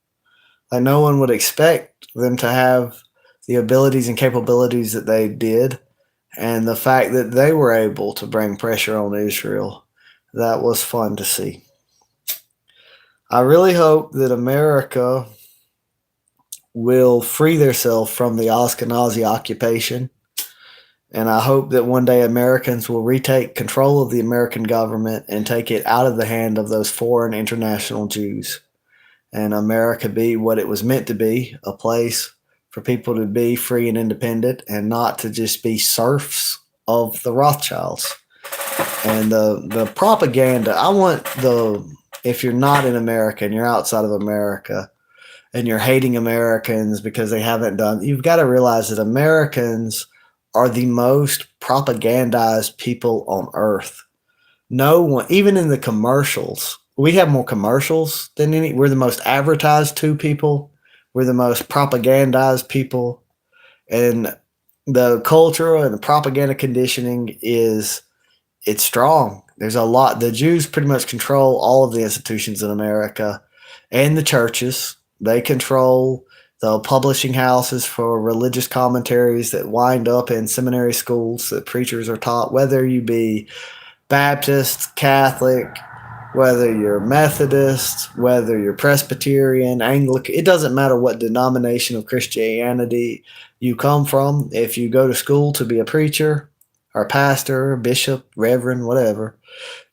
Speaker 1: no one would expect them to have the abilities and capabilities that they did. And the fact that they were able to bring pressure on Israel, that was fun to see. I really hope that America will free themselves from the Ashkenazi occupation. And I hope that one day Americans will retake control of the American government and take it out of the hand of those foreign international Jews. And America be what it was meant to be, a place for people to be free and independent and not to just be serfs of the Rothschilds. And the propaganda, if you're not in America and you're outside of America and you're hating Americans because they haven't done, you've got to realize that Americans are the most propagandized people on earth. No one, even in the commercials, we have more commercials than we're the most advertised to people. We're the most propagandized people. And the culture and the propaganda conditioning it's strong. There's a lot. The Jews pretty much control all of the institutions in America and the churches. They control the publishing houses for religious commentaries that wind up in seminary schools that preachers are taught, whether you be Baptist, Catholic, whether you're Methodist, whether you're Presbyterian, Anglican. It doesn't matter what denomination of Christianity you come from. If you go to school to be a preacher or a pastor, bishop, reverend, whatever,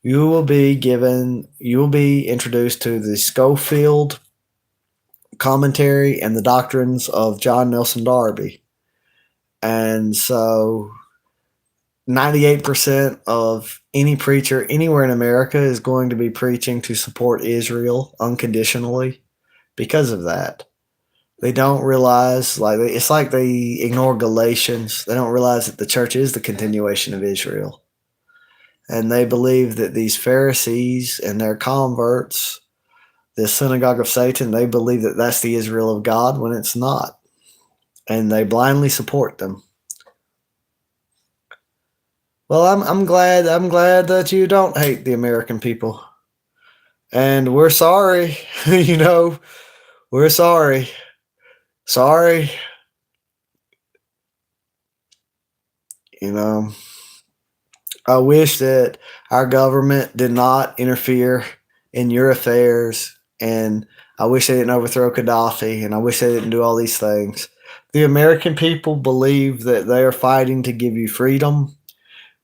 Speaker 2: you will be introduced to the Schofield commentary and the doctrines of John Nelson Darby. And so 98% of any preacher anywhere in America is going to be preaching to support Israel unconditionally because of that. They don't realize, like, it's like they ignore Galatians. They don't realize that the church is the continuation of Israel. And they believe that these Pharisees and their converts, the synagogue of Satan, they believe that that's the Israel of God when it's not. And they blindly support them. Well, I'm glad that you don't hate the American people. And we're sorry, we're sorry. Sorry. I wish that our government did not interfere in your affairs, and I wish they didn't overthrow Gaddafi, and I wish they didn't do all these things. The American people believe that they are fighting to give you freedom,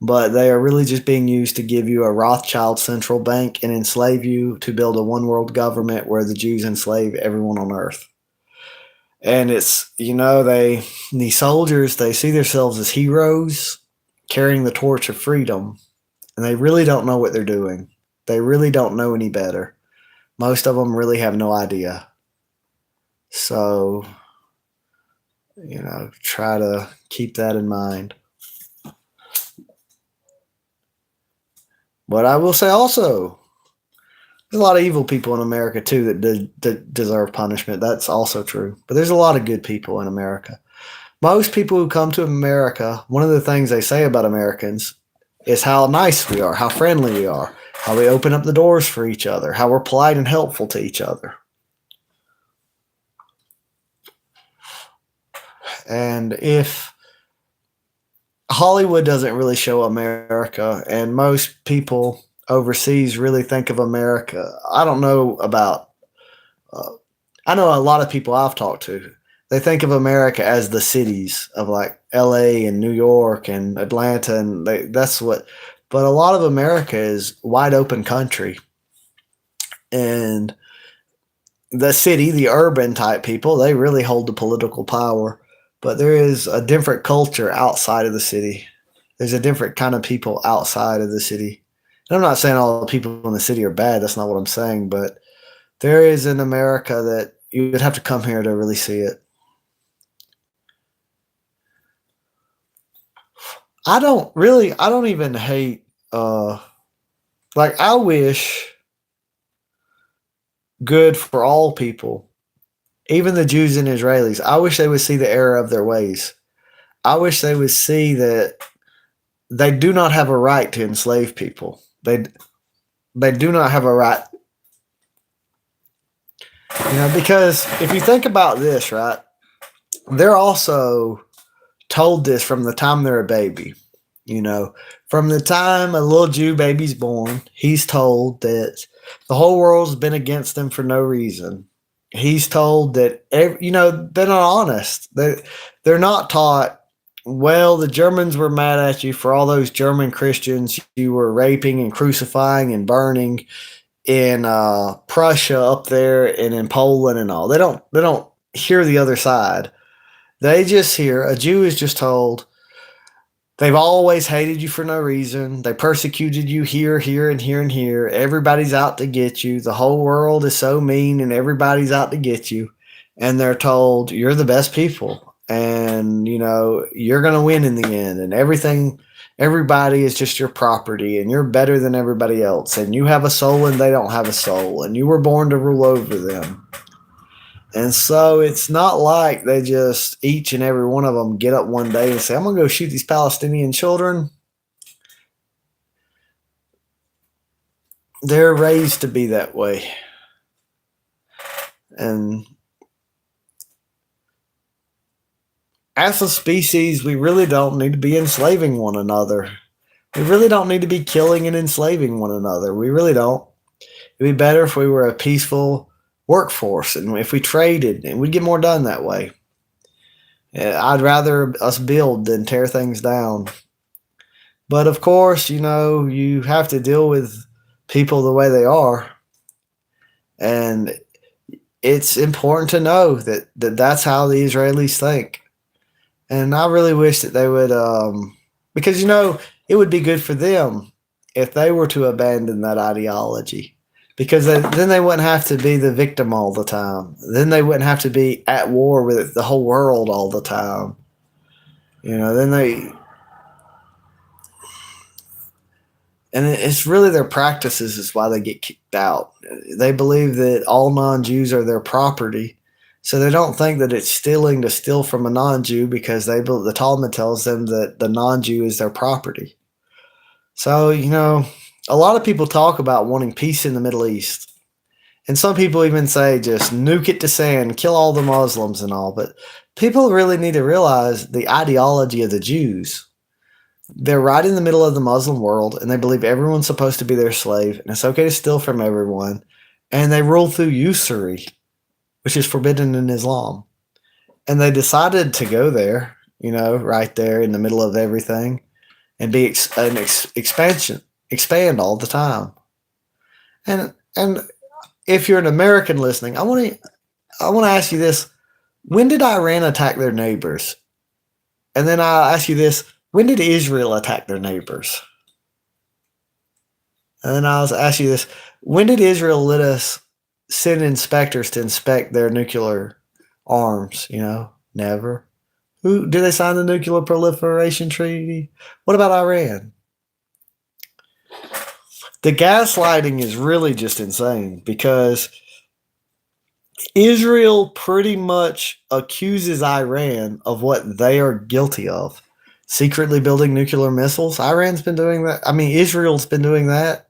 Speaker 2: but they are really just being used to give you a Rothschild central bank and enslave you to build a one world government where the Jews enslave everyone on earth. And it's, these soldiers, they see themselves as heroes carrying the torch of freedom, and they really don't know what they're doing. They really don't know any better. Most of them really have no idea. So, try to keep that in mind. But I will say also, there's a lot of evil people in America too that deserve punishment. That's also true. But there's a lot of good people in America. Most people who come to America, one of the things they say about Americans is how nice we are, how friendly we are, how we open up the doors for each other, how we're polite and helpful to each other. And if Hollywood doesn't really show America, and most people overseas really think of America, I don't know about, I know a lot of people I've talked to, they think of America as the cities of like LA and New York and Atlanta, and but a lot of America is wide open country. And the city, the urban type people, they really hold the political power. But there is a different culture outside of the city. There's a different kind of people outside of the city. And I'm not saying all the people in the city are bad. That's not what I'm saying. But there is in America that you would have to come here to really see it. I don't even hate, I wish good for all people, even the Jews and Israelis. I wish they would see the error of their ways. I wish they would see that they do not have a right to enslave people. They do not have a right. Because if you think about this, right, they're also told this from the time they're a baby. From the time a little Jew baby's born, he's told that the whole world's been against them for no reason. He's told that, they're not honest. They're not taught, well, the Germans were mad at you for all those German Christians you were raping and crucifying and burning in Prussia up there and in Poland and all. They don't hear the other side. They just hear, a Jew is just told, they've always hated you for no reason. They persecuted you here, here, and here, and here. Everybody's out to get you. The whole world is so mean and everybody's out to get you. And they're told, you're the best people. And, you're going to win in the end. And everybody is just your property. And you're better than everybody else. And you have a soul and they don't have a soul. And you were born to rule over them. And so it's not like they just, each and every one of them, get up one day and say, I'm going to go shoot these Palestinian children. They're raised to be that way. And as a species, we really don't need to be enslaving one another. We really don't need to be killing and enslaving one another. We really don't. It'd be better if we were a peaceful workforce and if we traded, and we'd get more done that way. I'd rather us build than tear things down. But of course, you have to deal with people the way they are. And it's important to know that that's how the Israelis think. And I really wish that they would, because, it would be good for them if they were to abandon that ideology. Because then they wouldn't have to be the victim all the time. Then they wouldn't have to be at war with the whole world all the time. Then and it's really their practices is why they get kicked out. They believe that all non-Jews are their property. So they don't think that it's stealing to steal from a non-Jew because the Talmud tells them that the non-Jew is their property. So, a lot of people talk about wanting peace in the Middle East. And some people even say just nuke it to sand, kill all the Muslims and all. But people really need to realize the ideology of the Jews. They're right in the middle of the Muslim world, and they believe everyone's supposed to be their slave, and it's okay to steal from everyone. And they rule through usury, which is forbidden in Islam. And they decided to go there, right there in the middle of everything, and be expand all the time. And if you're an American listening, I want to ask you this: when did Iran attack their neighbors? And then I'll ask you this: when did Israel attack their neighbors? And then I'll ask you this: when did Israel let us send inspectors to inspect their nuclear arms? Never. Who did they sign the Nuclear Proliferation Treaty? What about Iran? The gaslighting is really just insane because Israel pretty much accuses Iran of what they are guilty of. Secretly building nuclear missiles. Iran's been doing that. Israel's been doing that.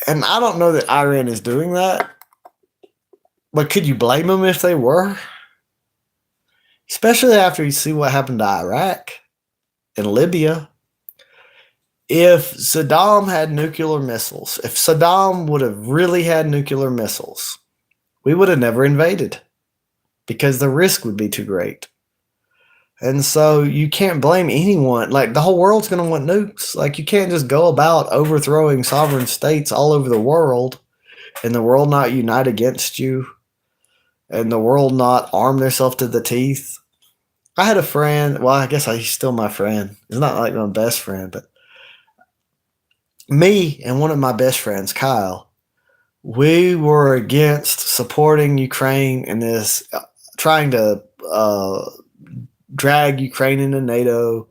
Speaker 2: And I don't know that Iran is doing that. But could you blame them if they were? Especially after you see what happened to Iraq and Libya. If Saddam had nuclear missiles, if Saddam would have really had nuclear missiles, we would have never invaded because the risk would be too great. And so you can't blame anyone. Like, the whole world's going to want nukes. Like, you can't just go about overthrowing sovereign states all over the world and the world not unite against you and the world not arm themselves to the teeth. I had a friend. Well, I guess he's still my friend. He's not like my best friend, but me and one of my best friends, Kyle, we were against supporting Ukraine in this, trying to drag Ukraine into NATO.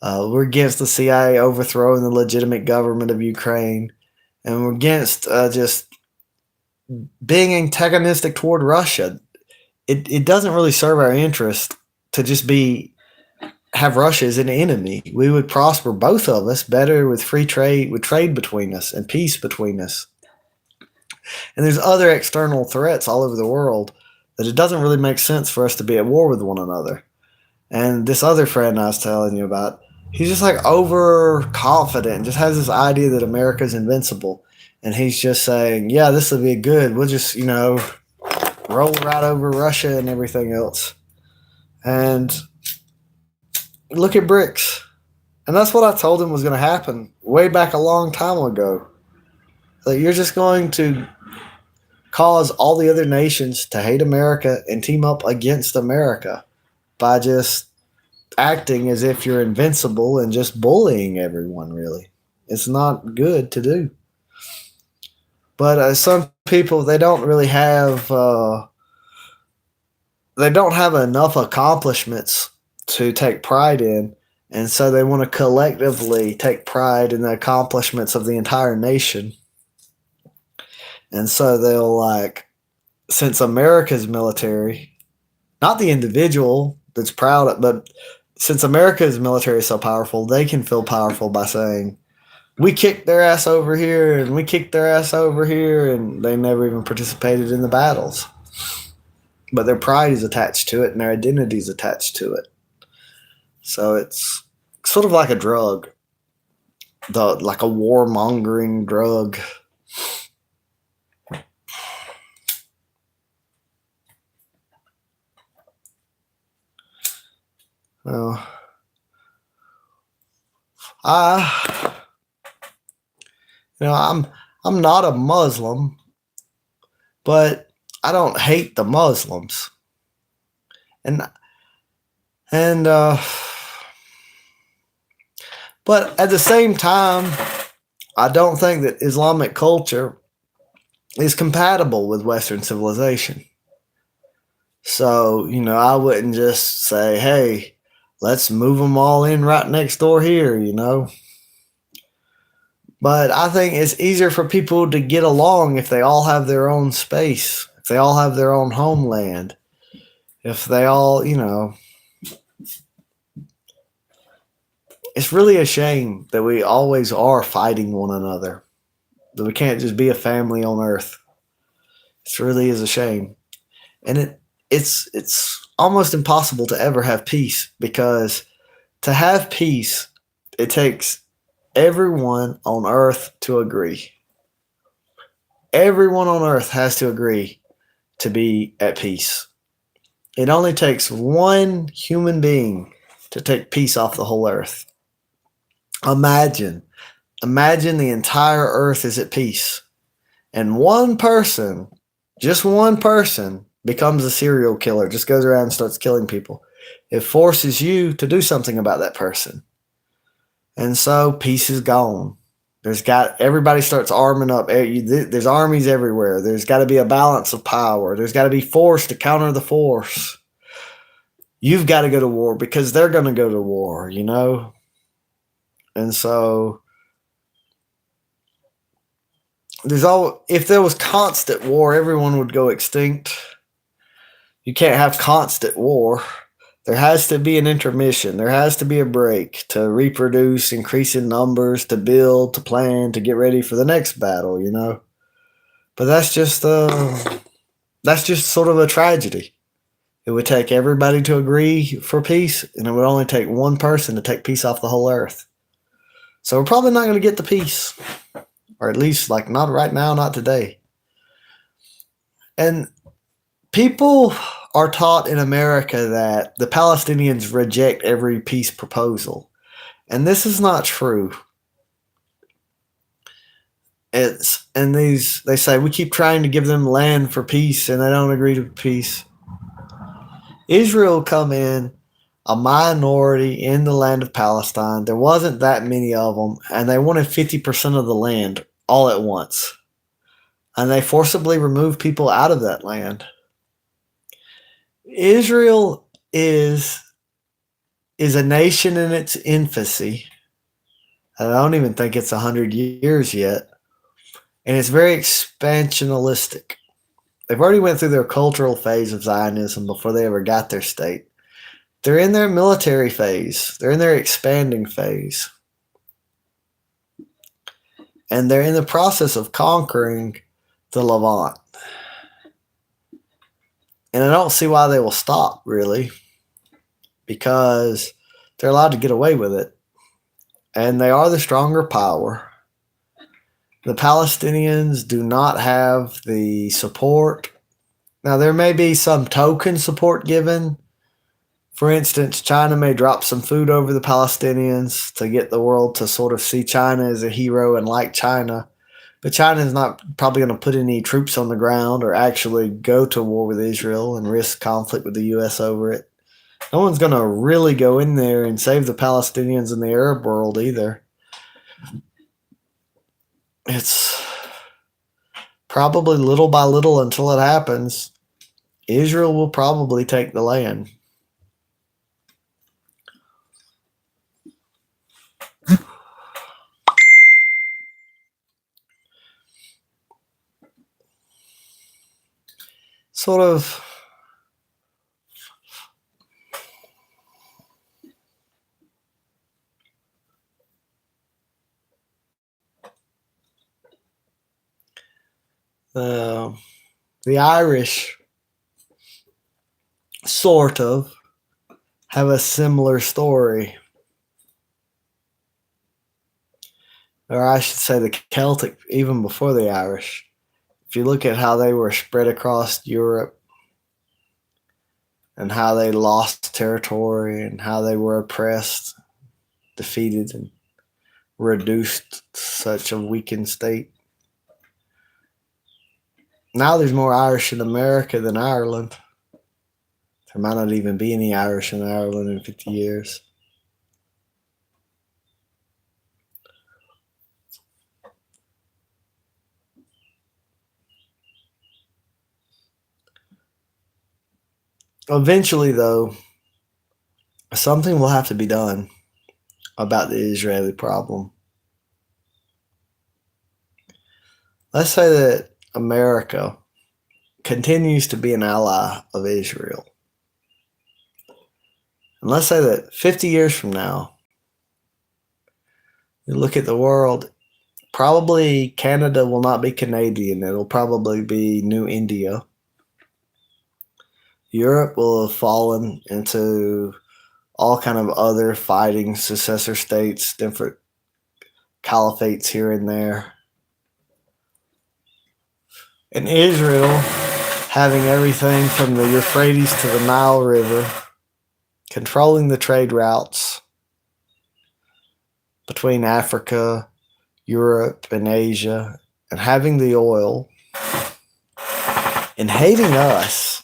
Speaker 2: We're against the CIA overthrowing the legitimate government of Ukraine. And we're against just being antagonistic toward Russia. It doesn't really serve our interest to just have Russia as an enemy. We would prosper, both of us, better with free trade, with trade between us and peace between us. And there's other external threats all over the world that it doesn't really make sense for us to be at war with one another. And this other friend I was telling you about, he's just like overconfident and just has this idea that America's invincible. And he's just saying, yeah, this will be good. We'll just, roll right over Russia and everything else. And look at BRICS. And that's what I told him was going to happen way back a long time ago. That you're just going to cause all the other nations to hate America and team up against America by just acting as if you're invincible and just bullying everyone, really. It's not good to do. But some people, they don't really have enough accomplishments to take pride in, and so they want to collectively take pride in the accomplishments of the entire nation. And so they'll, since America's military, not the individual that's proud, but since America's military is so powerful, they can feel powerful by saying, we kicked their ass over here and we kicked their ass over here, and they never even participated in the battles. But their pride is attached to it and their identity is attached to it. So it's sort of like a drug, like a warmongering drug. Well, I'm not a Muslim, but I don't hate the Muslims. And and but at the same time, I don't think that Islamic culture is compatible with Western civilization. So, I wouldn't just say, hey, let's move them all in right next door here. But I think it's easier for people to get along if they all have their own space, if they all have their own homeland, if they all, it's really a shame that we always are fighting one another, that we can't just be a family on earth. It really is a shame. And it's almost impossible to ever have peace, because to have peace, it takes everyone on earth to agree. Everyone on earth has to agree to be at peace. It only takes one human being to take peace off the whole earth. Imagine the entire earth is at peace, and one person, just one person, becomes a serial killer, just goes around and starts killing people. It forces you to do something about that person. And so peace is gone. Everybody starts arming up. There's armies everywhere. There's got to be a balance of power. There's got to be force to counter the force. You've got to go to war because they're going to go to war, And so if there was constant war, everyone would go extinct. You can't have constant war. There has to be an intermission. There has to be a break to reproduce, increase in numbers, to build, to plan, to get ready for the next battle, But that's just sort of a tragedy. It would take everybody to agree for peace, and it would only take one person to take peace off the whole earth. So we're probably not going to get the peace, or at least not right now, not today. And people are taught in America that the Palestinians reject every peace proposal. And this is not true. They say we keep trying to give them land for peace and they don't agree to peace. Israel come in a minority in the land of Palestine. There wasn't that many of them, and they wanted 50% of the land all at once. And they forcibly removed people out of that land. Israel is a nation in its infancy. I don't even think it's 100 years yet. And it's very expansionistic. They've already went through their cultural phase of Zionism before they ever got their state. They're in their military phase. They're in their expanding phase. And they're in the process of conquering the Levant. And I don't see why they will stop, really, because they're allowed to get away with it. And they are the stronger power. The Palestinians do not have the support. Now, there may be some token support given. For instance, China may drop some food over the Palestinians to get the world to sort of see China as a hero and like China. But China is not probably going to put any troops on the ground or actually go to war with Israel and risk conflict with the U.S. over it. No one's going to really go in there and save the Palestinians in the Arab world either. It's probably little by little until it happens. Israel will probably take the land. Sort of the Irish sort of have a similar story. Or I should say the Celtic, even before the Irish. If you look at how they were spread across Europe and how they lost territory and how they were oppressed, defeated, and reduced to such a weakened state. Now there's more Irish in America than Ireland. There might not even be any Irish in Ireland in 50 years. Eventually, though, something will have to be done about the Israeli problem. Let's say that America continues to be an ally of Israel. And let's say that 50 years from now, you look at the world, probably Canada will not be Canadian. It'll probably be New India. Europe will have fallen into all kind of other fighting successor states, different caliphates here and there. And Israel, having everything from the Euphrates to the Nile River, controlling the trade routes between Africa, Europe, and Asia, and having the oil, and hating us.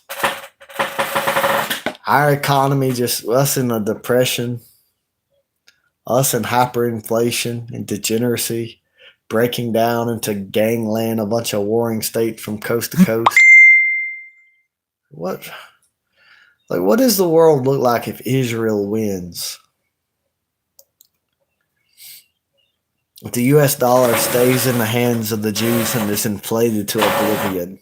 Speaker 2: Our economy, just us in a depression, us in hyperinflation and degeneracy, breaking down into gangland, a bunch of warring states from coast to coast. What does the world look like if Israel wins? If the US dollar stays in the hands of the Jews and is inflated to oblivion?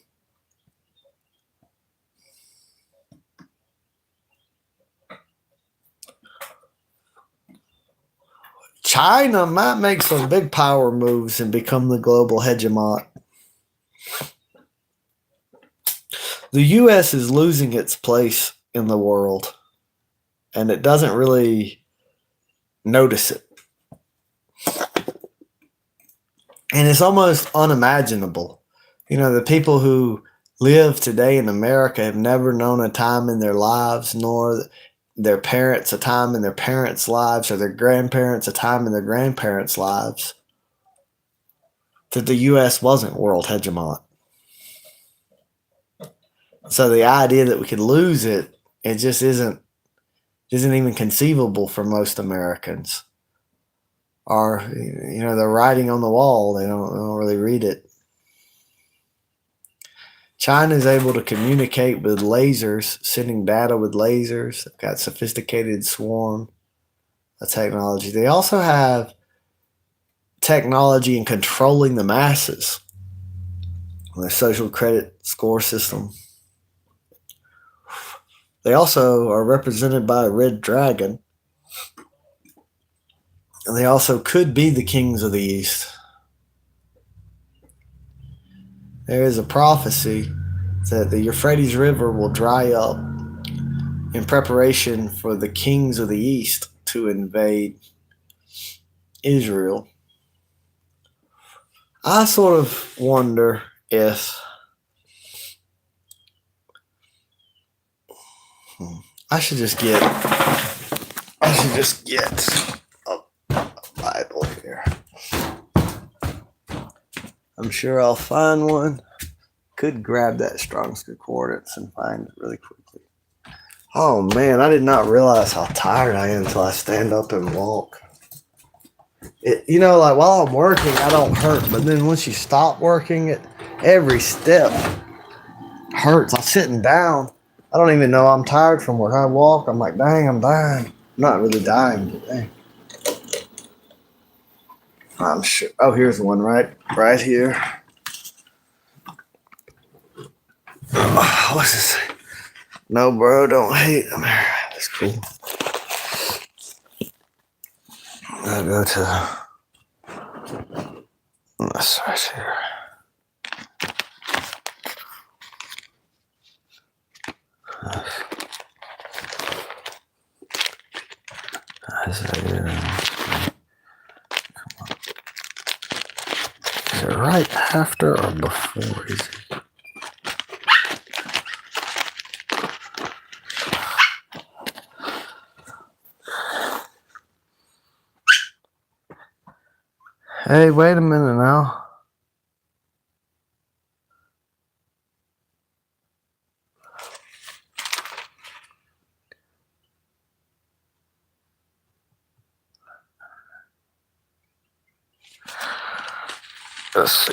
Speaker 2: China might make some big power moves and become the global hegemon. The US is losing its place in the world, and it doesn't really notice it. And it's almost unimaginable. You know, the people who live today in America have never known a time in their lives, nor their parents a time in their parents' lives, or their grandparents a time in their grandparents' lives, that the U.S. wasn't world hegemon. So the idea that we could lose it, it just isn't even conceivable for most Americans. Or, you know, the writing on the wall, they don't really read it. China is able to communicate with lasers, sending data with lasers. They've got sophisticated swarm technology. They also have technology in controlling the masses. Their social credit score system. They also are represented by a red dragon. And they also could be the kings of the East. There is a prophecy that the Euphrates River will dry up in preparation for the kings of the East to invade Israel. I sort of wonder if I should just get a Bible here. I'm sure I'll find one. Could grab that Strong's Concordance and find it really quickly. Oh man, I did not realize how tired I am until I stand up and walk. You know, like while I'm working, I don't hurt, but then once you stop working, every step hurts. I'm sitting down. I don't even know I'm tired from where I walk. I'm like, dang, I'm dying. I'm not really dying, but dang. I'm sure. Oh, here's one right here. What's this? No, bro, don't hate. That's cool. I'll go to this right here. Isaiah. Come on. Is it right after or before? Is it? Hey, wait a minute now. Let's see.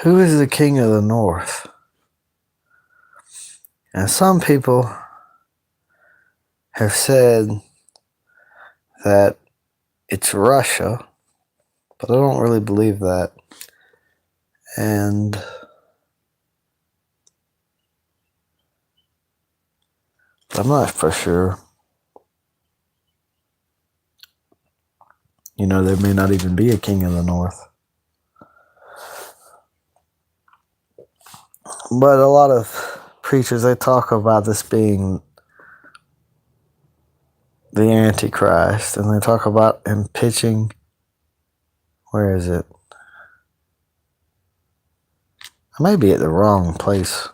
Speaker 2: Who is the king of the north? And some people have said that it's Russia, but I don't really believe that. And I'm not for sure. You know, there may not even be a king of the north. But a lot of preachers, they talk about this being the Antichrist, and they talk about him pitching. Where is it? I may be at the wrong place.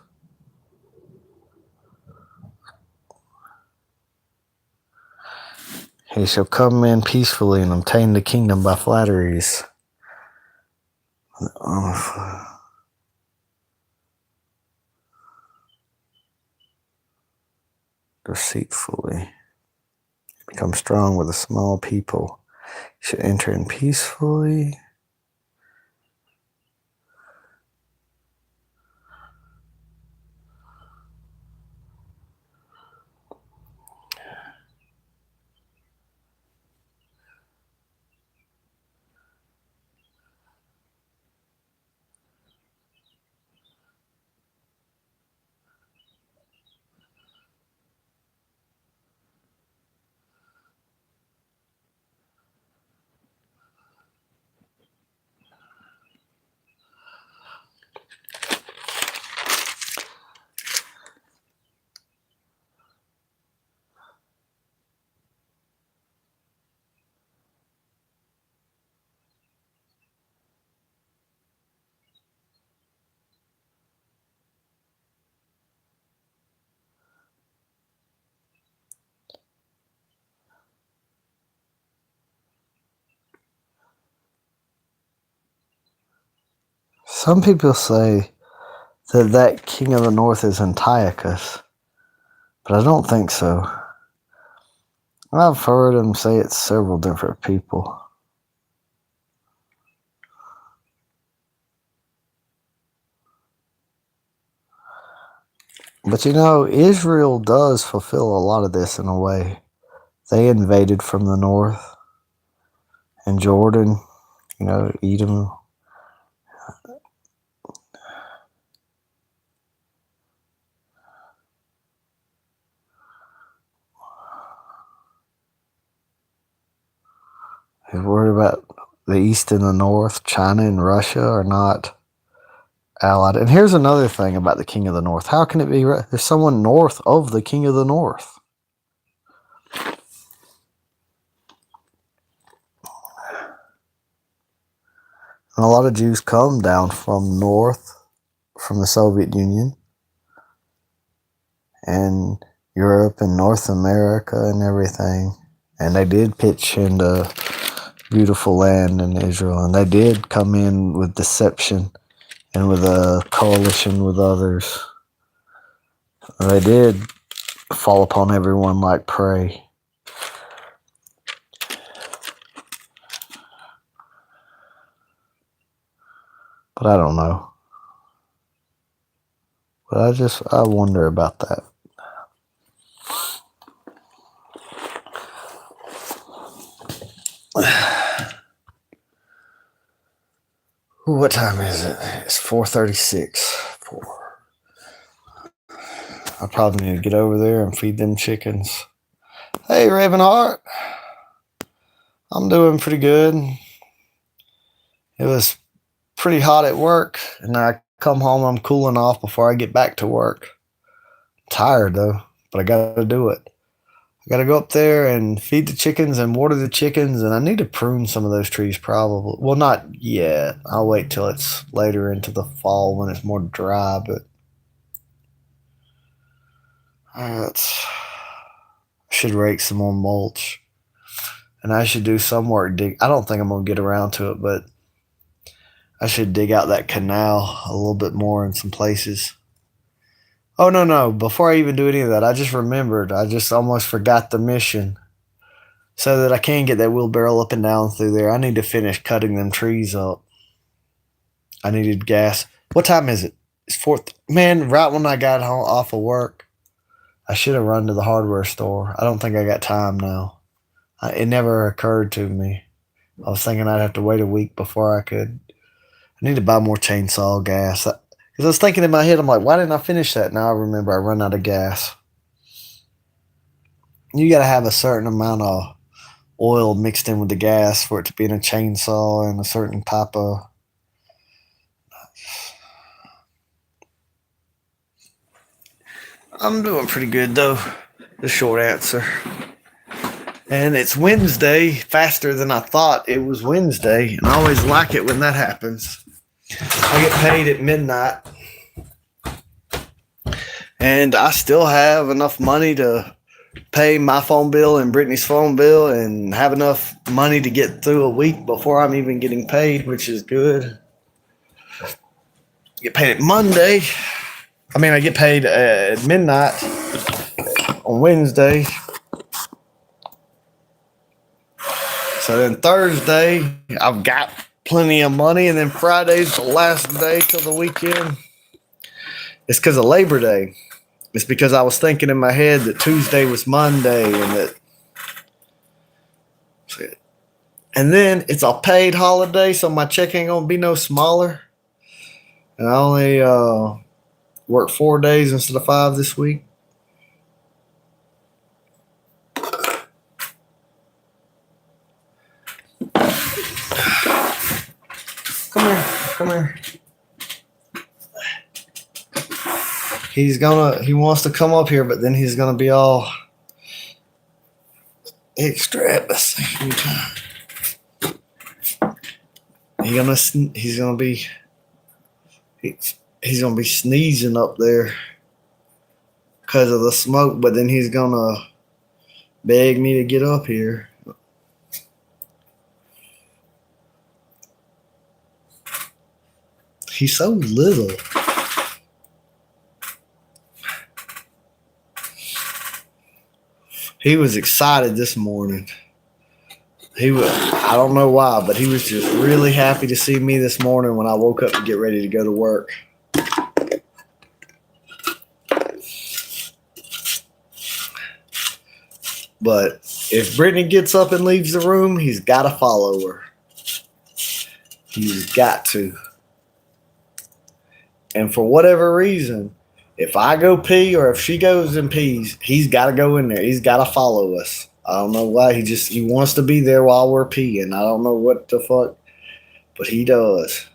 Speaker 2: He shall come in peacefully and obtain the kingdom by flatteries. Deceitfully. Become strong with a small people. He should enter in peacefully. some people say that king of the north is Antiochus, but I don't think so. I've heard them say it's several different people. But Israel does fulfill a lot of this in a way. They invaded from the north, and Jordan, Edom. They're worried about the east and the north. China and Russia are not allied. And here's another thing about the king of the north. How can it be? There's someone north of the king of the north. And a lot of Jews come down from north, from the Soviet Union, and Europe and North America and everything. And they did pitch into beautiful land in Israel. And they did come in with deception and with a coalition with others. They did fall upon everyone like prey. But I don't know. But I wonder about that. What time is it? It's 4:36. I probably need to get over there and feed them chickens. Hey, Ravenheart. I'm doing pretty good. It was pretty hot at work, and I come home, I'm cooling off before I get back to work. I'm tired, though, but I got to do it. I got to go up there and feed the chickens and water the chickens, and I need to prune some of those trees probably. Well, not yet. I'll wait till it's later into the fall when it's more dry, but I should rake some more mulch, and I should do some work. I don't think I'm going to get around to it, but I should dig out that canal a little bit more in some places. Oh, no. Before I even do any of that, I just remembered. I just almost forgot the mission. So that I can get that wheelbarrow up and down through there, I need to finish cutting them trees up. I needed gas. What time is it? It's 4. Man, right when I got home off of work, I should have run to the hardware store. I don't think I got time now. It never occurred to me. I was thinking I'd have to wait a week before I could. I need to buy more chainsaw gas. Because I was thinking in my head, I'm like, why didn't I finish that? Now I remember I run out of gas. You got to have a certain amount of oil mixed in with the gas for it to be in a chainsaw and a certain type of. I'm doing pretty good, though. The short answer. And it's Wednesday, faster than I thought it was Wednesday. And I always like it when that happens. I get paid at midnight. And I still have enough money to pay my phone bill and Brittany's phone bill and have enough money to get through a week before I'm even getting paid, which is good. I get paid at Monday. I get paid at midnight on Wednesday. So then Thursday, I've got plenty of money. And then Friday's the last day till the weekend. It's because of Labor Day. It's because I was thinking in my head that Tuesday was Monday and that. And then it's a paid holiday, so my check ain't going to be no smaller. And I only work 4 days instead of 5 this week. Come here. He wants to come up here, but then he's gonna be all extra at the same time. He's gonna be sneezing up there because of the smoke, but then he's gonna beg me to get up here. He's so little. He was excited this morning. I don't know why, but he was just really happy to see me this morning when I woke up to get ready to go to work. But if Brittany gets up and leaves the room, he's got to follow her. He's got to. And for whatever reason, if I go pee or if she goes and pees, he's got to go in there. He's got to follow us. I don't know why. He wants to be there while we're peeing. I don't know what the fuck, but he does.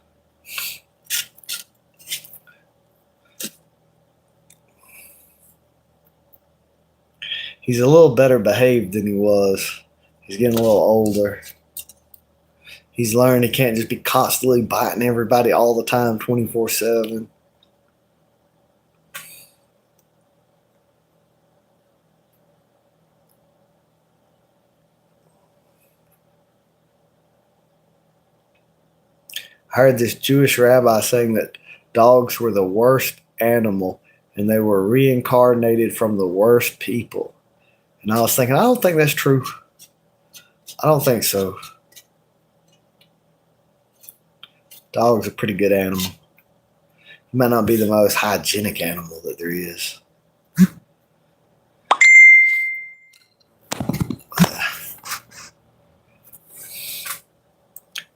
Speaker 2: He's a little better behaved than he was. He's getting a little older. He's learned he can't just be constantly biting everybody all the time, 24/7. I heard this Jewish rabbi saying that dogs were the worst animal and they were reincarnated from the worst people. And I was thinking, I don't think that's true. I don't think so. Dog's a pretty good animal. He might not be the most hygienic animal that there is.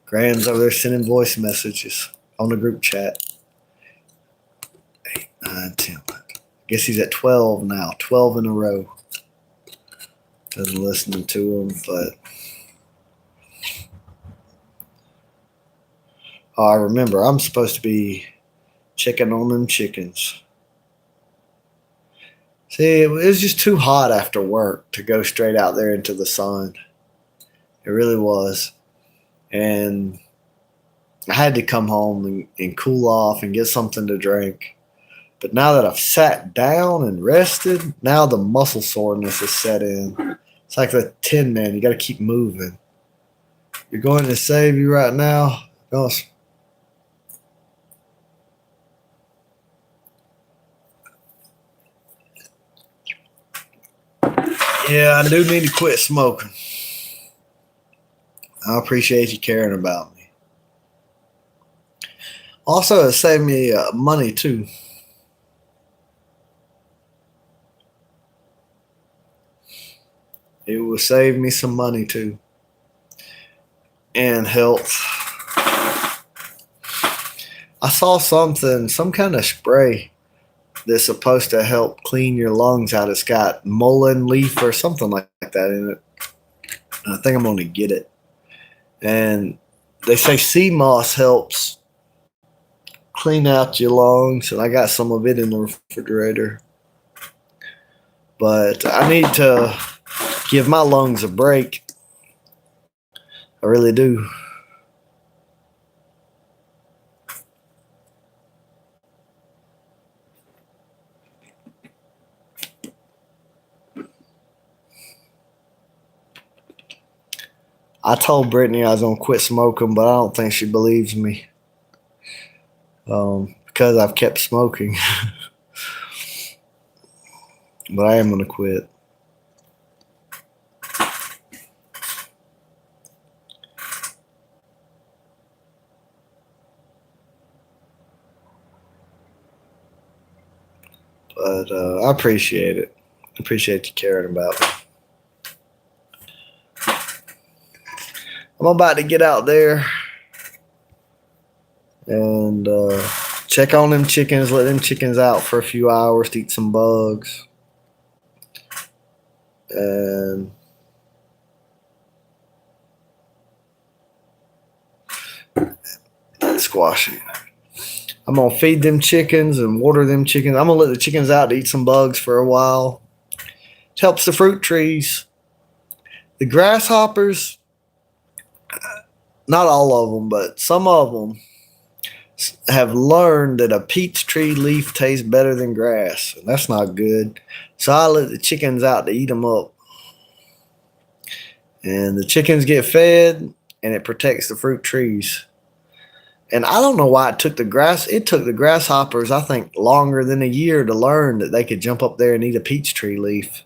Speaker 2: Graham's over there sending voice messages on the group chat. 8, 9, 10. I guess he's at 12 now. 12 in a row. Doesn't listen to him, but I remember I'm supposed to be checking on them chickens. See, it was just too hot after work to go straight out there into the sun. It really was. And I had to come home and cool off and get something to drink. But now that I've sat down and rested, now the muscle soreness is set in. It's like the Tin Man. You got to keep moving. You're going to save you right now. Yeah, I do need to quit smoking. I appreciate you caring about me. Also, it saved me money too. It will save me some money too. And health. I saw something, some kind of spray that's supposed to help clean your lungs out. It's got mullein leaf or something like that in it. And I think I'm going to get it. And they say sea moss helps clean out your lungs, and I got some of it in the refrigerator. But I need to give my lungs a break. I really do. I told Brittany I was going to quit smoking, but I don't think she believes me. Because I've kept smoking. But I am going to quit. But I appreciate it. I appreciate you caring about me. I'm about to get out there and check on them chickens, let them chickens out for a few hours to eat some bugs. And squashing. I'm going to feed them chickens and water them chickens. I'm going to let the chickens out to eat some bugs for a while. It helps the fruit trees. The grasshoppers, not all of them, but some of them have learned that a peach tree leaf tastes better than grass. And that's not good. So I let the chickens out to eat them up. And the chickens get fed, and it protects the fruit trees. And I don't know why it took the grasshoppers, I think, longer than a year to learn that they could jump up there and eat a peach tree leaf.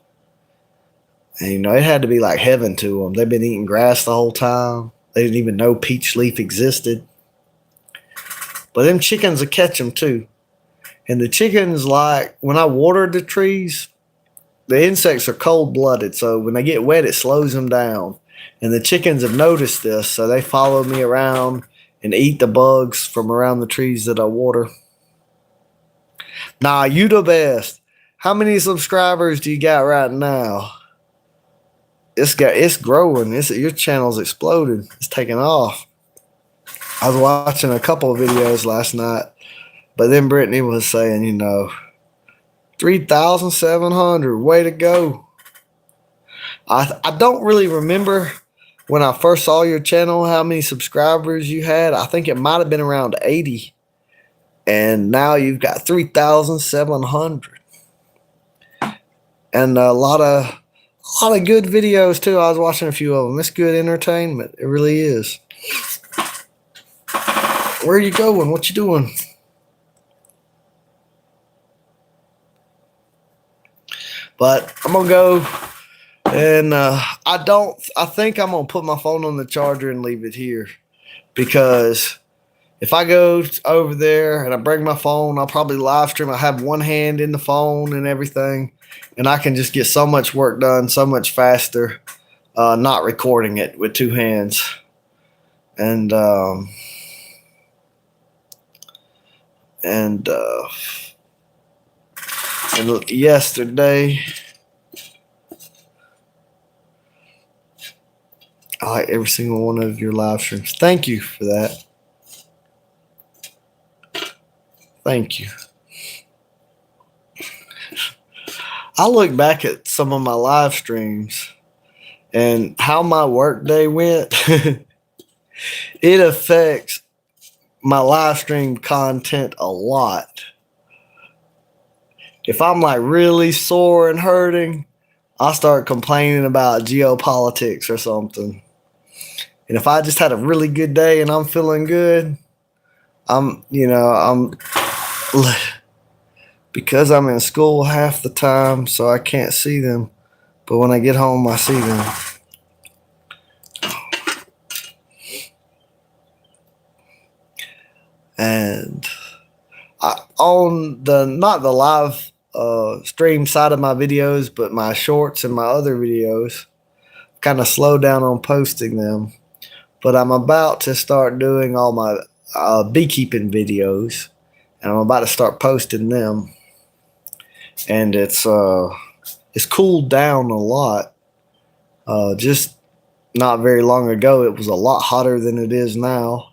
Speaker 2: And, you know, it had to be like heaven to them. They've been eating grass the whole time. They didn't even know peach leaf existed. But them chickens will catch them too. And the chickens, like, when I water the trees, the insects are cold-blooded. So when they get wet, it slows them down. And the chickens have noticed this, so they follow me around and eat the bugs from around the trees that I water. Nah, you the best. How many subscribers do you got right now? It's growing. Your channel's exploding. It's taking off. I was watching a couple of videos last night, but then Brittany was saying, you know, 3,700. Way to go. I don't really remember when I first saw your channel how many subscribers you had. I think it might have been around 80. And now you've got 3,700. And a lot of good videos too. I was watching a few of them. It's good entertainment. It really is. Where are you going? What you doing? But I'm gonna go, and I think I'm gonna put my phone on the charger and leave it here, because if I go over there and I bring my phone, I'll probably live stream. I have one hand in the phone and everything, and I can just get so much work done so much faster, not recording it with two hands. And yesterday, I like every single one of your live streams. Thank you for that. Thank you. I look back at some of my live streams and how my work day went. It affects my live stream content a lot. If I'm like really sore and hurting, I'll start complaining about geopolitics or something. And if I just had a really good day and I'm feeling good, because I'm in school half the time, so I can't see them. But when I get home, I see them. And on the not the live stream side of my videos, but my shorts and my other videos, kind of slow down on posting them. But I'm about to start doing all my beekeeping videos, and I'm about to start posting them. And it's cooled down a lot. Just not very long ago, it was a lot hotter than it is now.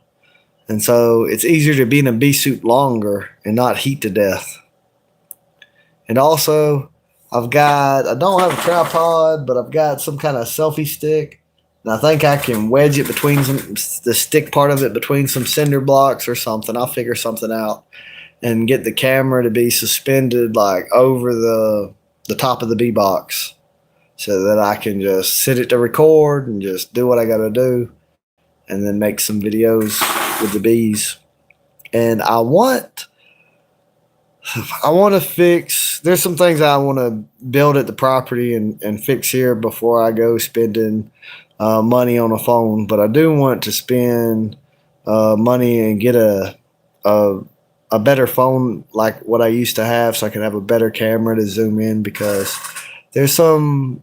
Speaker 2: And so it's easier to be in a bee suit longer and not heat to death. And also, I don't have a tripod, but I've got some kind of selfie stick. And I think I can wedge it between the stick part of it between some cinder blocks or something. I'll figure something out and get the camera to be suspended like over the top of the bee box, so that I can just sit it to record and just do what I got to do, and then make some videos with the bees. And I want to fix, there's some things I want to build at the property and fix here before I go spending money on a phone. But I do want to spend money and get a better phone like what I used to have, so I can have a better camera to zoom in, because there's some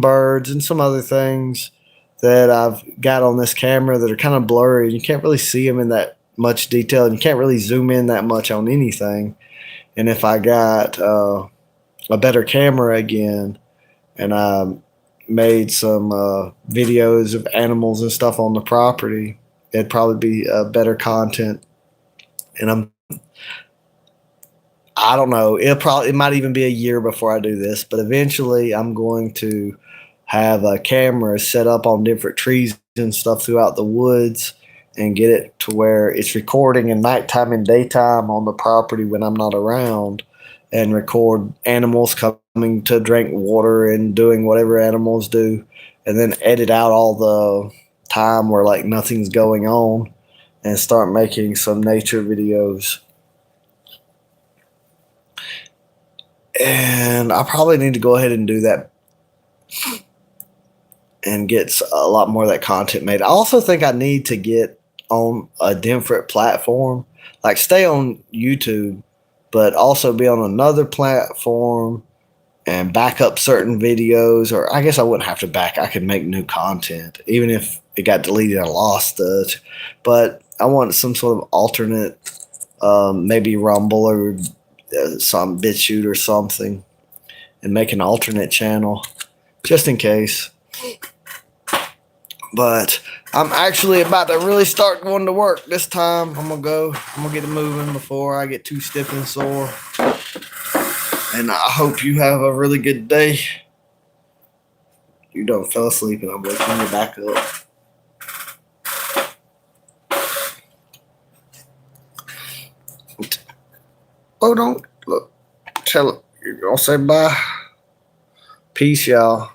Speaker 2: birds and some other things that I've got on this camera that are kind of blurry. You can't really see them in that much detail, and you can't really zoom in that much on anything. And if I got a better camera again, and I made some videos of animals and stuff on the property, it'd probably be better content. And I don't know, it might even be a year before I do this, but eventually I'm going to have a camera set up on different trees and stuff throughout the woods, and get it to where it's recording in nighttime and daytime on the property when I'm not around, and record animals coming to drink water and doing whatever animals do, and then edit out all the time where like nothing's going on, and start making some nature videos. And I probably need to go ahead and do that and get a lot more of that content made. I also think I need to get on a different platform, like stay on YouTube, but also be on another platform and back up certain videos. Or I guess I wouldn't have to back. I could make new content, even if it got deleted and lost it. But I want some sort of alternate, maybe Rumble or some BitChute or something, and make an alternate channel just in case. But I'm actually about to really start going to work this time. I'm gonna get it moving before I get too stiff and sore. And I hope you have a really good day. You don't fell asleep and I'm waking you back up. Oh, don't look. Tell it. You're gonna say bye. Peace, y'all.